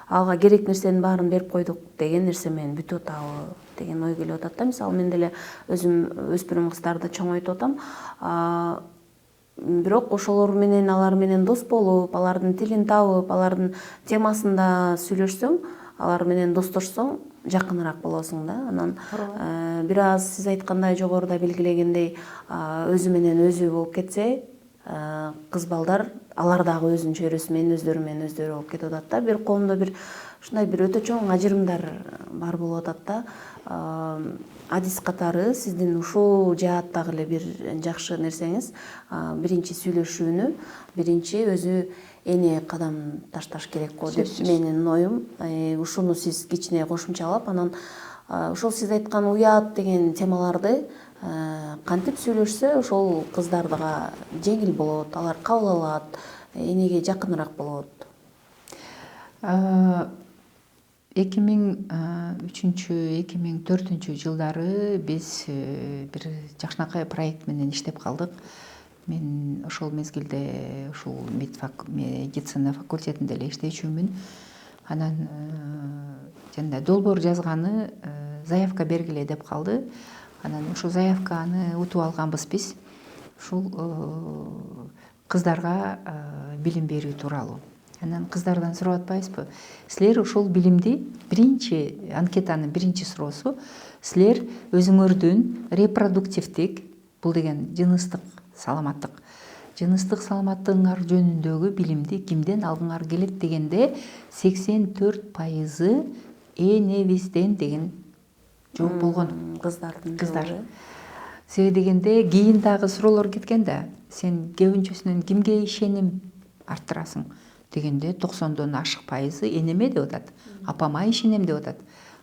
ага керек нерсенин баарын берип койдук деген нерсе менен бүтүп атабы деген ой келип атат да. Мисалы мен деле өзүм өспүрүм кыздарды чоңойтуп атам. Бирок ошолор менен, алар менен дос болуп, алардын тилин табып, алардын темасында сүйлөшсөң, алар менен достошсоң, жакыныраак болосуң да. Анан бир аз сиз айткандай жогоруда белгилегендей өзү менен өзү болуп кетсе, кыз балдар алар дагы өзүнүн чөйрөсү менен өздөрү болуп кетип атат да. Бир коомдо бир ушундай бир өтө чоң ажырымдар бар болуп атат да. Адис катары сиздин ушул жааттагы эле бир жакшы нерсеңиз, биринчи сүйлөшүүнү, биринчи өзү эне кадам ташташ керек го деп менин оюм. Ушуну сиз кичине кошумчалап, анан ошол сиз айткан уят деген темаларды кантип сүйлөшсө ошол кыздардыга жеңил болот, алар кабыл алат, энеге жакыныраак болот. 2003-2004 жылдары биз бир жакшынакай проект менен иштеп калдык. Мен ошол мезгилде ушул медицина факультетинде эле иштечүмүн. Анан жана долбоор жазганы заявка бергиле деп калды. Анан ошол заявканы утуп алганбыз биз. Ушул кыздарга билим берүү тууралуу. Анан кыздардан сурап атпайбызбы? Силер ушул билимди биринчи анкетанын биринчи суроосу силер өзүңөрдүн репродуктивдик, бул деген жыныстык саламаттыгыңар жөнүндөгү билимди кимден алгыңар келет дегенде 84% энебизден деген жооп болгон. Кыздар. Себеби дегенде кийин дагы суроолор кеткен да. Сен көбүнчөсүнөн кимге ишеним арттырасың дегенде 90дон ашык пайызы энеме деп атат. Апама ишенем деп атат.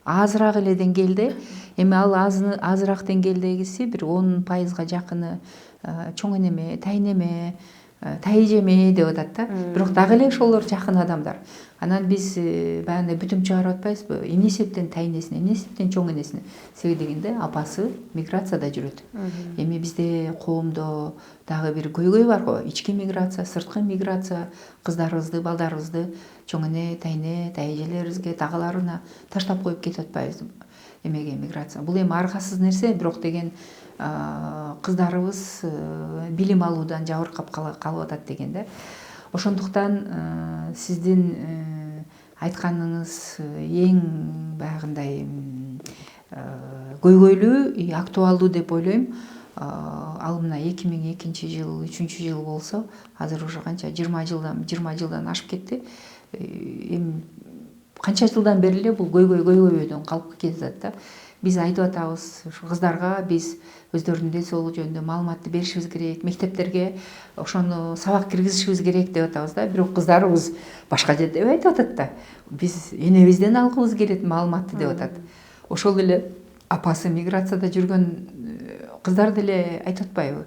Азыраак эле деңгээлде, эми ал азыраак деңгээлдегиси бир 10%га жакыны чоң энеме, тайнеме, тайэжеме деп атат да. Бирок дагы эле ошолор жакын адамдар. Анан биз баягы бүтүм чыгарып атпайбызбы? Эмне эсептен тайнесине, эмне эсептен чоң энесине? Себеби дегенде апасы миграцияда жүрөт. Эми бизде коомдо дагы бир көйгөй бар го. Ички миграция, сырткы миграция, кыздарыбызды, балдарыбызды чоң эне, тайне, тайэжелерибизге, тагыларына таштап коюп кетип атпайбызбы? Эмеге миграция. Бул эми аргасыз нерсе, бирок деген кыздарыбыз билим алуудан жабыркап калып атат деген да. Ошондуктан сиздин айтканыңыз эң баягындай көйгөйлүү, актуалдуу деп ойлойм. Ал мына 2002 жыл, 3 жыл болсо, азыр уже канча 20 жылдан ашып кетти. Эми канча жылдан бери эле бул көйгөйдөн калып кетет да. Биз айтып атабыз, кыздарга биз өздөрүнүн ден соолугу жөнүндө маалыматты беришибиз керек, мектептерге ошону сабак киргизишибиз керек деп атабыз да. Бирок кыздарыбыз башка жерде айтып атат да. Биз энебизден алгыбыз келет маалыматты деп атат. Ошол эле апасы миграцияда жүргөн кыздар деле айтып атпайбы?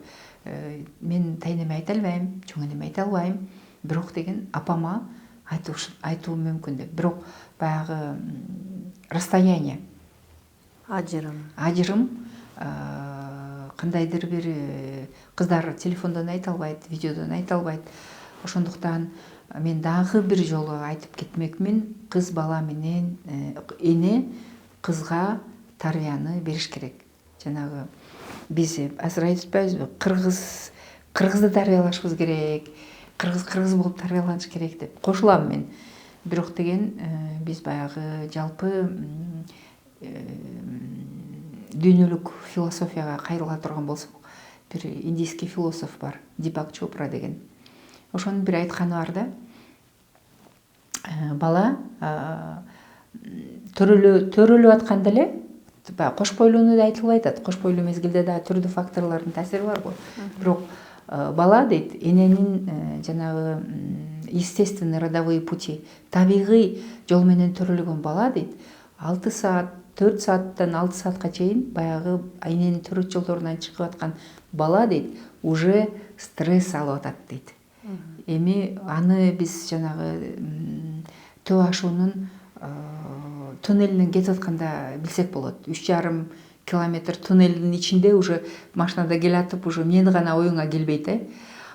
Мен тайнеме айта албайм, чоң энеме айта албайм, бирок деген апама айтуу мүмкүн деп. Бирок баягы расстояние, ажырым кандайдыр бир кыздар телефондон айта албайт, видеодон айта албайт. Ошондуктан мен дагы бир жолу айтып кетмекмин, кыз бала менен эне кызга тарбияны бериш керек. Жанагы биз азыр айтып атпайбызбы? Кыргызды тарбиялашыбыз керек, кыргыз болуп тарбияланыш керек деп кошулам мен. Бирок деген биз баягы жалпы дүйнөлүк философияга кайрыла турган болсок, бир индийский философ бар, Дипак Чопра деген. Ошонун бир айтканы бар да. Бала төрөлүп атканда эле, кош бойлууну да айтылбай атат. Кош бойлуу мезгилде да түрдүү факторлордун таасири бар го. Бирок бала дейт, эненин жанагы естественный родовые пути, табигый жол менен төрөлгөн бала дейт, 6 саат 4 сааттан 6 саатка чейин баягы эненин төрөт жолдорунан чыгып аткан бала дейт, уже стресс алып атат дейт. Эми аны биз жанагы төп ашуунун туннелинен кетип атканда билсек болот. 3,5 километр туннелдин ичинде уже машинада келатып, уже мени гана оюңа келбейт.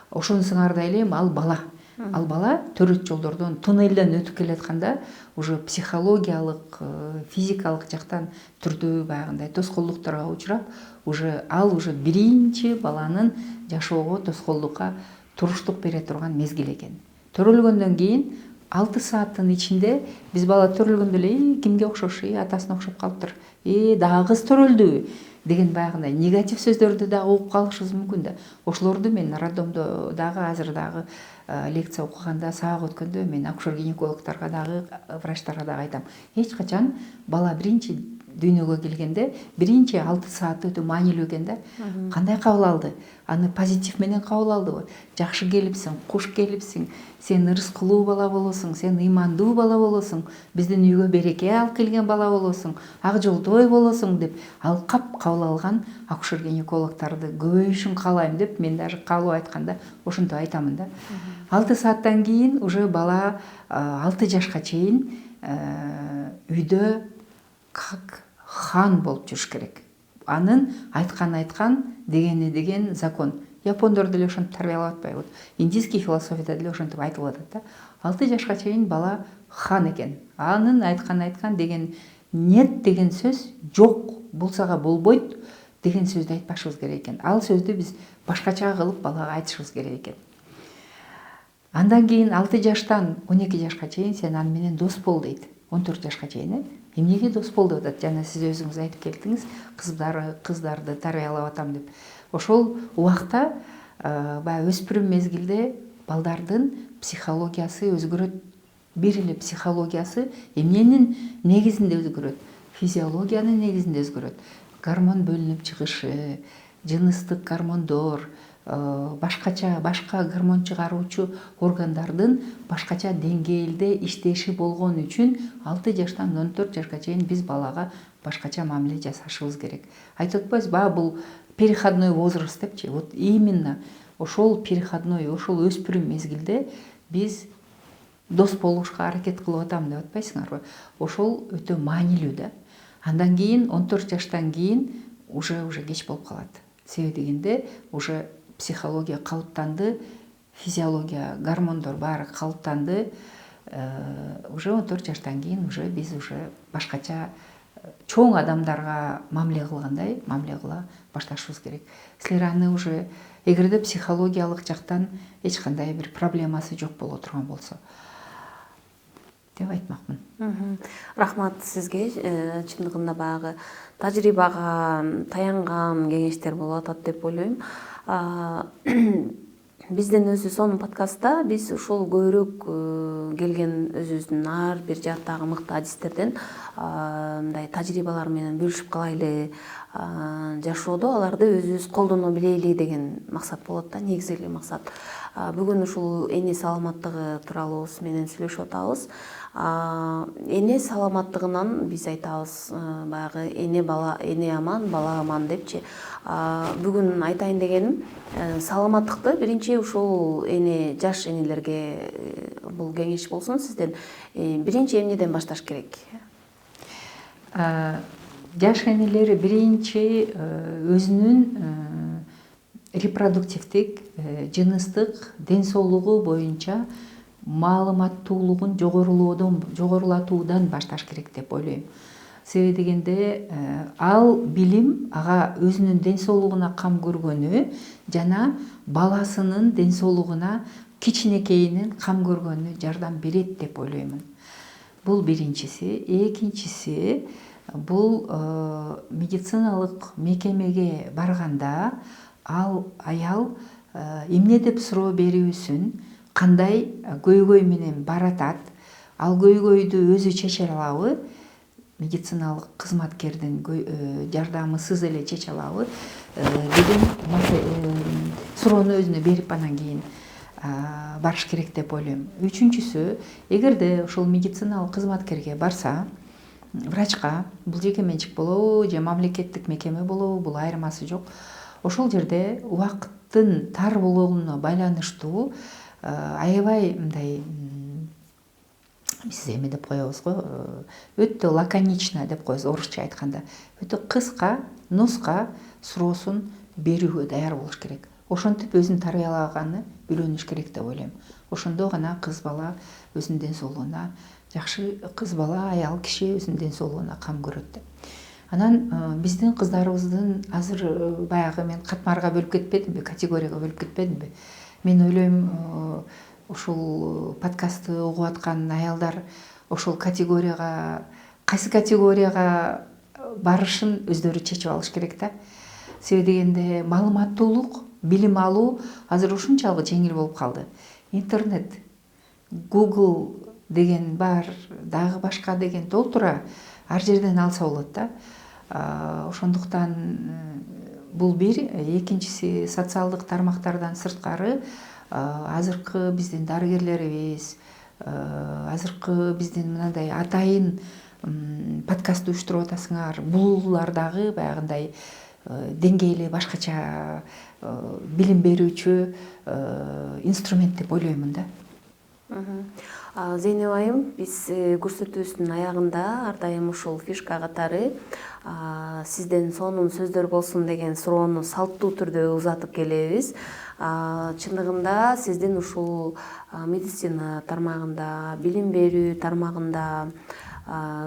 Ошону сыңардай эле ал бала. Ал бала төрөт жолдордон, туннелден өтүп келатканда уже психологиялык, физикалык жактан түрдүү баягындай тоскоолдуктарга учурап, ал уже биринчи баланын жашоого, тоскоолдукка туруштук бере турган мезгил экен. Төрөлгөндөн кийин 6 сааттын ичинде биз бала төрөлгөндө эле кимге окшош, атасына окшоп калыптыр, дагы кыз төрөлдүбү деген баягындай негатив сөздөрдү дагы угуп калышыбыз мүмкүн да. Ошолорду мен роддомдо дагы азыр дагы лекция окуганда, сабак өткөндө мен акушер-гинекологторго дагы, врачтарга дагы айтам. Эч качан бала биринчи дүйнөгө келгенде биринчи 6 саат өтө маанилүү экен да. Кандай кабыл алды? Аны позитив менен кабыл алдыбы? Жакшы келипсиң, куш келипсиң, сен ырыскылуу бала болосуң, сен ыймандуу бала болосуң, биздин үйгө береке алып келген бала болосуң, ак жолтой болосуң деп кабыл алган акушер-гинекологторду көбөйүшүн каалайм деп мен даже кабыл айтканда ошентип айтамын да. 6 сааттан кийин уже бала 6 жашка чейин үйдө как хан болуп жүрүш керек. Анын айткан деген закон. Япондор деле ошентип тарбиялап атпайбы? Вот индийский философияда деле ошентип айтылып атат да. 6 жашка чейин бала хан экен. Анын айткан деген нет деген сөз жок болсага болбойт деген сөздү айтпашыбыз керек экен. Ал сөздү биз башкача кылып балага айтышыбыз керек экен. Андан кийин 6 жаштан 12 жашка чейин сен аны менен дос бол дейт. 14 жашка чейин. Эмнеге дос бол деп атат? Жана сиз өзүңүз айтып келдиңиз, кыздарды тарбиялап атам деп. Ошол убакта баягы өспүрүм мезгилде балдардын психологиясы өзгөрөт. Бир эле психологиясы эмненин негизинде өзгөрөт? Физиологиянын негизинде өзгөрөт. Гормон бөлүнүп чыгышы, жыныстык гормондор, башка гормон чыгаруучу органдардын башкача деңгээлде иштеши болгон үчүн 6 жаштан 14 жашка чейин биз балага башкача мамиле жасашыбыз керек. Айтып атпайбыз, бул переходной возраст депчи. Вот именно ошол переходной, ошол өспүрүм мезгилде биз дос болушка аракет кылып атам деп атпайсыңарбы? Ошол өтө маанилүү да. Андан кийин 14 жаштан кийин уже кеч болуп калат. Себеби дегенде уже психология калыптанды, физиология, гормондор баары калыптанды. Уже 14 жаштан кийин уже биз уже башкача чоң адамдарга мамиле кылгандай мамиле кыла башташыбыз керек. Силер аны уже эгерде психологиялык жактан эч кандай бир проблемасы жок боло турган болсо деп айтмакмын. Рахмат сизге. Чындыгында баягы тажрыйбага таянган кеңештер болуп атат деп ойлойм. Биздин өзү сонун подкастта биз ушул көбүрөөк келген өзүбүздүн ар бир жааттагы мыкты адистерден мындай тажрыйбалар менен бөлүшүп калайлы, жашоодо аларды өзүбүз колдоно билели деген максат болот да, негизи эле максат. Бүгүн ушул эне саламаттыгы тууралуу менен сүйлөшүп атабыз. Эне саламаттыгынан биз айтабыз, баягы эне аман, бала аман депчи. Бүгүн айтайын дегеним, саламаттыкты биринчи ушул жаш энелерге бул кеңеш болсун сизден. Биринчи эмнеден башташ керек? Жаш энелер биринчи өзүнүн репродуктивдик, жыныстык ден соолугу боюнча маалыматтуулугун жогорулатуудан башташ керек деп ойлойм. Себеби дегенде ал билим ага өзүнүн ден соолугуна кам көргөнү жана баласынын ден соолугуна кичинекейинин кам көргөнү жардам берет деп ойлоймун. Бул биринчиси. Экинчиси, бул медициналык мекемеге барганда ал аял эмне деп суроо берүүсүн, кандай көйгөй менен баратат, ал көйгөйдү өзү чече алабы, медициналык кызматкердин жардамысыз эле чече алабы деген суроону өзүнө берип анан кийин барыш керек деп ойлойм. Үчүнчүсү, эгерде ошол медициналык кызматкерге барса, врачка, бул жеке менчик болобу же мамлекеттик мекеме болобу, бул айырмасы жок. Ошол жерде убакыттын тар болгонуна байланыштуу аябай мындай биз эме деп коебуз го, өтө лаконично деп коебуз орусча айтканда. Өтө кыска, нуска суроосун берүүгө даяр болуш керек. Ошентип өзүн тарбиялаганы үйрөнүш керек деп ойлойм. Ошондо гана кыз бала өзүнүн ден соолугуна, жакшы кыз бала, аял киши өзүнүн ден соолугуна кам көрөт. Анан биздин кыздарыбыздын азыр баягы мен катмарга бөлүп кетпедимби, категорияга бөлүп кетпедимби? Мен ойлойм, ушул подкастты угуп аткан аялдар ошол категорияга, кайсы категорияга барышын өздөрү чечип алыш керек да. Себеби дегенде маалыматтуулук, билим алуу азыр ушунчалык жеңил болуп калды. Интернет, Google деген бар, дагы башка деген толтура ар жерден алса болот да. Ошондуктан бул бир. Экинчиси, социалдык тармактардан сырткары азыркы биздин дарыгерлерибиз, азыркы биздин мындай атайын подкаст уюштуруп атасыңар, булар дагы баягындай деңгээли башкача билим берүүчү инструмент деп ойлоймун да. Зейнеп айым, биз көрсөтүүбүздүн аягында ар дайым ушул фишка катары сизден сонун сөздөр болсун деген суроону салттуу түрдө узатып келебиз. Чындыгында сиздин ушул медицина тармагында, билим берүү тармагында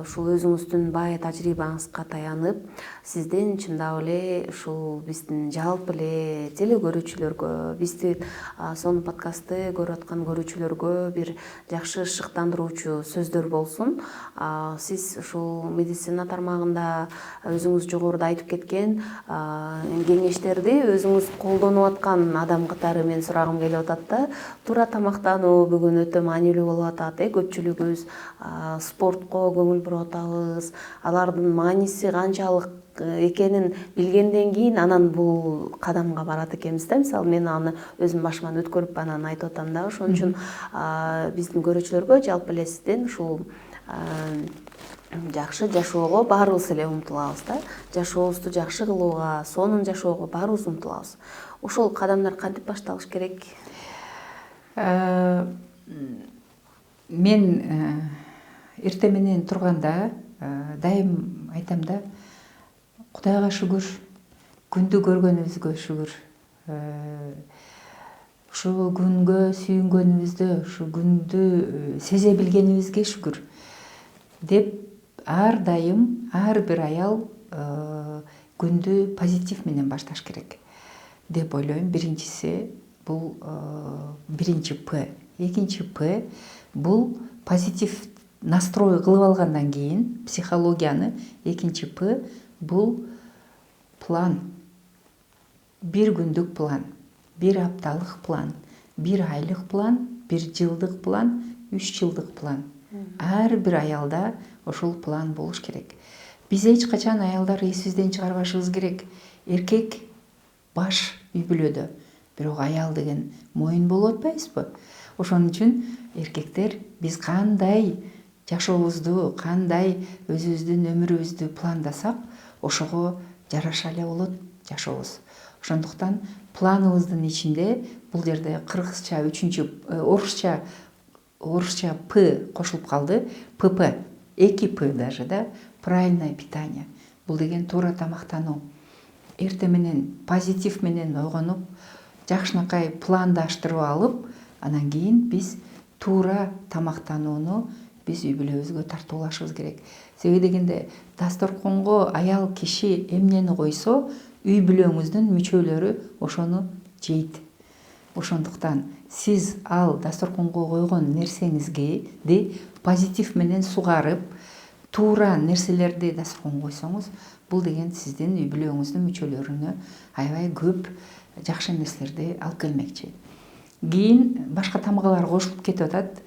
ушул өзүңүздүн бай тажрыйбаңызга таянып, сизден чындап эле ушул биздин жалпы эле теле көрүүчүлөргө, бизди сонун подкастты көрүп аткан көрүүчүлөргө бир жакшы шыктандыруучу сөздөр болсун. Сиз ушул медицина тармагында өзүңүз жогоруда айтып кеткен кеңештерди өзүңүз колдонуп аткан адам катары мен сурагым келип атат да. Туура тамактануу бүгүн өтө маанилүү болуп атат. Көпчүлүгүбүз спортко көңүл буруп атабыз. Алардын мааниси канчалык экенин билгенден кийин анан бул кадамга барат экенбиз да. Мисалы мен аны өзүм башыман өткөрүп анан айтып атам да. Ошон үчүн биздин көрүүчүлөргө жалпы эле сизден ушул жакшы жашоого баарыбыз эле умтулабыз да. Жашообузду жакшы кылууга, сонун жашоого баарыбыз умтулабыз. Ошол кадамдар кантип башталыш керек? Мен эртең менен турганда дайым айтам да, Кудайга шүгүр, күндү көргөнүбүзгө шүгүр. Ушу күнгө сүйүнгөнүбүздө, ушу күндү сезе билгенибизге шүгүр деп ар дайым ар бир аял күндү позитив менен башташ керек деп ойлойм. Биринчиси бул биринчи П. Экинчи П бул позитив настрой кылып алгандан кийин психологияны, экинчи П бул план. Бир күндүк план, бир апталык план, бир айлык план, бир жылдык план, 3 жылдык план. Ар бир аялда ошол план болуш керек. Биз эч качан аялдар эсибизден чыгарбашыбыз керек. Эркек баш үй бүлөдө, бирок аял деген моюн болуп атпайбызбы? Ошон үчүн эркектер биз кандай жашообузду, кандай өзүбүздүн өмүрүбүздү пландасак, ошого жараша эле болот жашообуз. Ошондуктан планыбыздын ичинде бул жерде кыргызча орусча П кошулуп калды. ПП, 2 П даже да, правильное питание. Бул деген туура тамактануу. Эртең менен позитив менен ойгонуп, жакшынакай пландаштырып алып, анан кийин биз туура тамактанууну биз үй бүлөбүзгө тартуулашыбыз керек. Себеби дегенде дасторконго аял киши эмнени койсо, үй бүлөңүздүн мүчөлөрү ошону жейт. Ошондуктан сиз ал дасторконго койгон нерсеңизди позитив менен сугарып, туура нерселерди дасторконго койсоңуз, бул деген сиздин үй бүлөңүздүн мүчөлөрүнө аябай көп жакшы нерселерди алып келмекчи. Кийин башка тамгалар кошулуп кетип атат.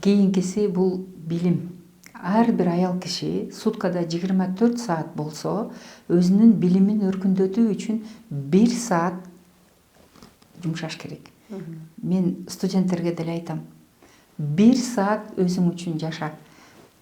Кийинкиси бул билим. Ар бир аял киши суткада 24 саат болсо, өзүнүн билимин өркүндөтүү үчүн 1 саат жумшаш керек. Мен студенттерге деле айтам. 1 саат өзүң үчүн жаша.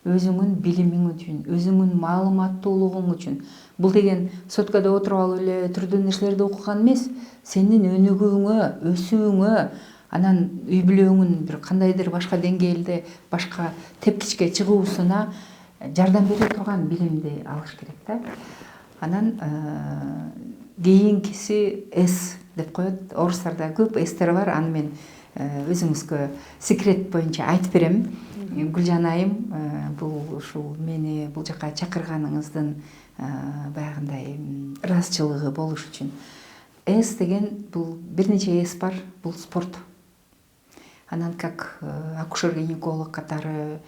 Өзүңүн билимиң үчүн, өзүңүн маалыматтуулугуң үчүн. Бул деген соткада отуруп алып эле түрдүү нерселерди окуган эмес, сенин өнүгүүңө, өсүүңө, анан үй бүлөңүн бир кандайдыр башка деңгээлде, башка тепкичке чыгуусуна жардам бере турган билимди алыш керек да. Анан кийинкиси С деп коет. Орустарда көп эстер бар. Аны мен өзүңүзгө секрет боюнча айтып берем. Гүлжан айым, бул ушул мени бул жака чакырганыңыздын баягындай ыраазычылыгы болуш үчүн. С деген бул бир нече С бар. Бул спорт. Анан как акушер-гинеколог катары,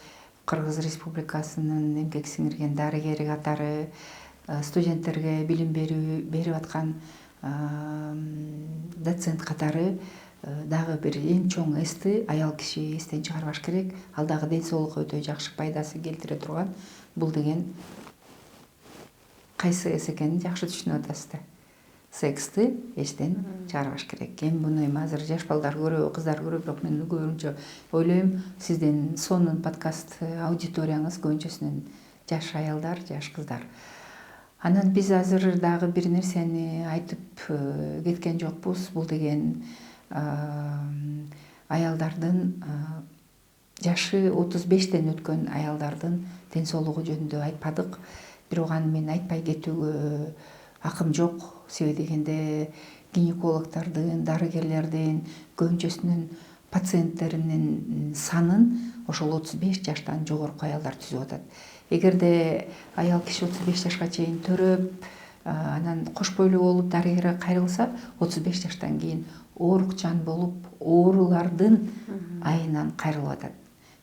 Кыргыз Республикасынын эмгек сиңирген дарыгери катары, студенттерге билим берип аткан доцент катары дагы бир эң чоң Сти аял киши эстен чыгарбаш керек. Ал дагы ден соолукка өтө жакшы пайдасы келтире турган. Бул деген кайсы С экенин жакшы түшүнүп атасыздар. Сексти эстен чыгарбаш керек. Эми буну азыр жаш балдар көрөбү, кыздар көрөбү, бирок мен көбүнчө ойлойм, сиздин сонун подкаст аудиторияңыз көбүнчөсүнөн жаш аялдар, жаш кыздар. Анан биз азыр дагы бир нерсени айтып кеткен жокпуз. Бул деген аялдардын жашы 35тен өткөн аялдардын ден соолугу жөнүндө айтпадык. Бирок аны мен айтпай кетүүгө акым жок. Себеби дегенде гинекологдордун, дарыгерлердин көбүнчөсүнүн пациенттеринин санын ошол 35 жаштан жогорку аялдар түзүп атат. Эгерде аял киши 35 жашка чейин төрөп, анан кош бойлуу болуп дарыгерге кайрылса, 35 жаштан кийин оорукчан болуп, оорулардын айынан кайрылып атат.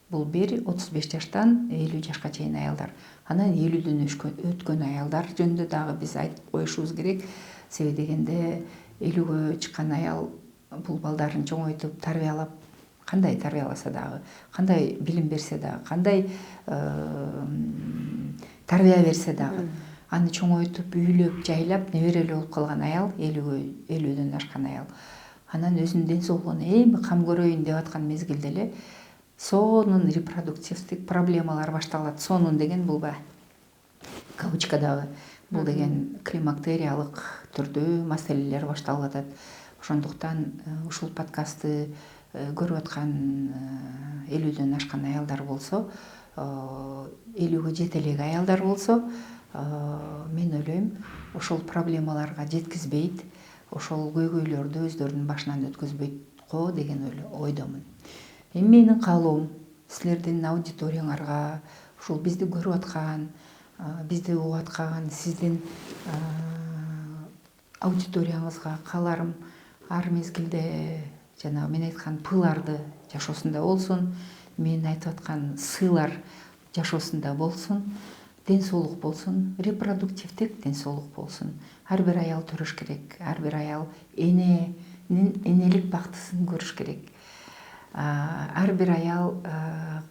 Бул бир 35 жаштан 50 жашка чейин аялдар. Анан 50дөн өткөн аялдар жөнүндө дагы биз айтып коюшубуз керек. Себеби дегенде 50гө чыккан аял бул балдарын чоңойтуп, тарбиялап, кандай тарбияласа дагы, кандай билим берсе дагы, кандай тарбия берсе дагы, аны чоңойтуп, үйлөп, жайлап, неберелүү болуп калган аял, 50дөн ашкан аял. Анан өзүнүн ден соолугуна эми кам көрөйүн деп аткан мезгилде эле сонун репродуктивдик проблемалар башталат. Сонун деген бул кавычкадагы. Бул деген климактериялык түрдө маселелер башталып атат. Ошондуктан ушул подкастты көрүп аткан 50дөн ашкан аялдар болсо, 50гө жете элек аялдар болсо, мен ойлойм, ошол проблемаларга жеткизбейт, ошол көйгөйлөрдү өздөрүнүн башынан өткөзбөйт го деген ойдомун. Эми менин каалоом силердин аудиторияңарга, ушул бизди көрүп аткан, бизди угуп аткан сиздин аудиторияңызга кааларым ар мезгилде жанагы мен айткан пыларды жашоосунда болсун, мен айтып аткан сыйлар жашоосунда болсун, ден соолук болсун, репродуктивдик ден соолук болсун. Ар бир аял төрөш керек, ар бир аял энелик бактысын көрүш керек. Ар бир аял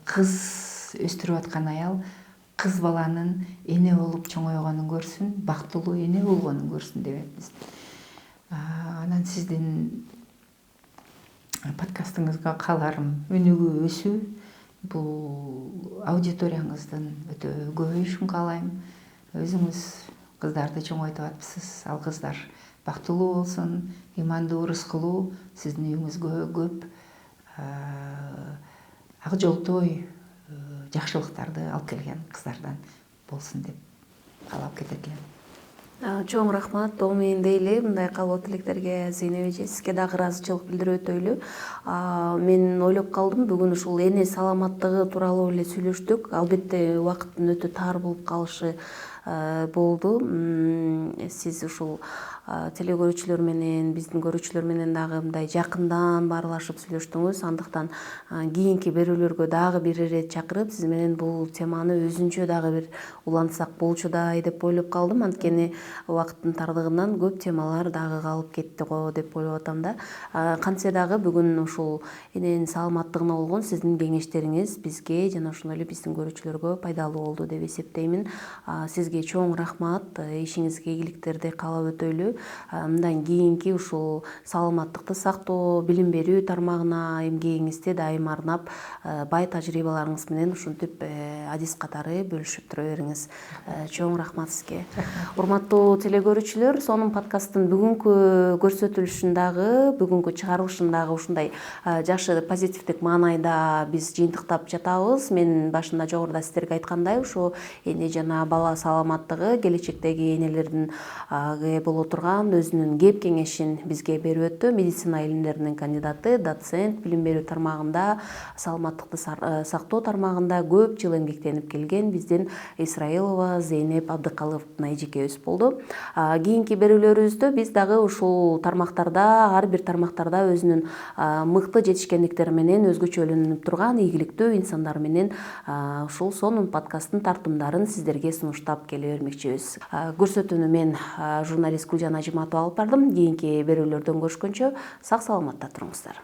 кыз өстүрүп аткан аял кыз баланын эне болуп чоңойгонун көрсүн, бактылуу эне болгонун көрсүн деппиз. Анан сиздин подкастыңызга кааларым өнүгүү, өсүү. Бул аудиторияңыздын өтө көбөйүшүн каалайм. Өзүңүз кыздарды чоңойтуп атпсыз. Ал кыздар бактылуу болсун, ыймандуу, ырыскылуу, сиздин үйүңүзгө көп ак жолтой жакшылыктарды алып келген кыздардан болсун деп каалап кетет элем. Чоң рахмат. Ол менен дейли мындай каалоо тилектерге Зейнеп эже сизге дагы ыраазычылык билдирип өтөйлү. Мен ойлоп калдым, бүгүн ушул эне саламаттыгы тууралуу эле сүйлөштүк. Албетте убакыттын өтө тар болуп калышы болду. Сиз ушул телекөрүүчүлөр менен, биздин көрүүчүлөр менен дагы мындай жакындан баарлашып сүйлөштүңүз. Андыктан кийинки берүүлөргө дагы бир ирет чакырып, сиз менен бул теманы өзүнчө дагы бир улантсак болчудай деп ойлоп калдым. Анткени убакыттын тардыгынан көп темалар дагы калып кетти го деп ойлоп атам да. Кантсе дагы бүгүн ушул эненин саламаттыгына болгон сиздин кеңештериңиз бизге жана ошондой эле биздин көрүүчүлөргө пайдалуу болду деп эсептеймин. Сизге чоң рахмат. Ишиңизге ийгиликтерди каалап өтөйлү. Мындан кийинки ушул саламаттыкты сактоо, билим берүү тармагына эмгегиңизди дайым арнап, бай тажрыйбаларыңыз менен ушинтип адис катары бөлүшүп тура бериңиз. Чоң рахмат сизге. Урматтуу телекөрүүчүлөр, сонун подкасттын бүгүнкү көрсөтүлүшүндагы, бүгүнкү чыгарылышындагы ушундай жакшы позитивдик маанайда биз жыйынтыктап жатабыз. Мен башында жогоруда сиздерге айткандай, ушу эне жана бала саламаттыгы келечектеги энелердин боло турган өзүнүн кеп кеңешин бизге берип өттү. Медицина илимдеринин кандидаты, доцент, билим берүү тармагында, саламаттыкты сактоо тармагында көп жыл эмгектенип келген биздин Исраилова Зейнеп Абдыкаловдун эжекебиз болду. Кийинки берүүлөрүбүздө биз дагы ушул тармактарда, ар бир тармактарда өзүнүн мыкты жетишкендиктери менен өзгөчөлөнүп турган ийгиликтүү инсандар менен ушул сонун подкасттын тартымдарын сиздерге сунуштап келе бермекчибиз. Көрсөтүүнү мен журналист Гүлжан Ажиматова алып бардым. Кийинки берүүлөрдөн көрүшкөнчө сак саламатта туруңуздар.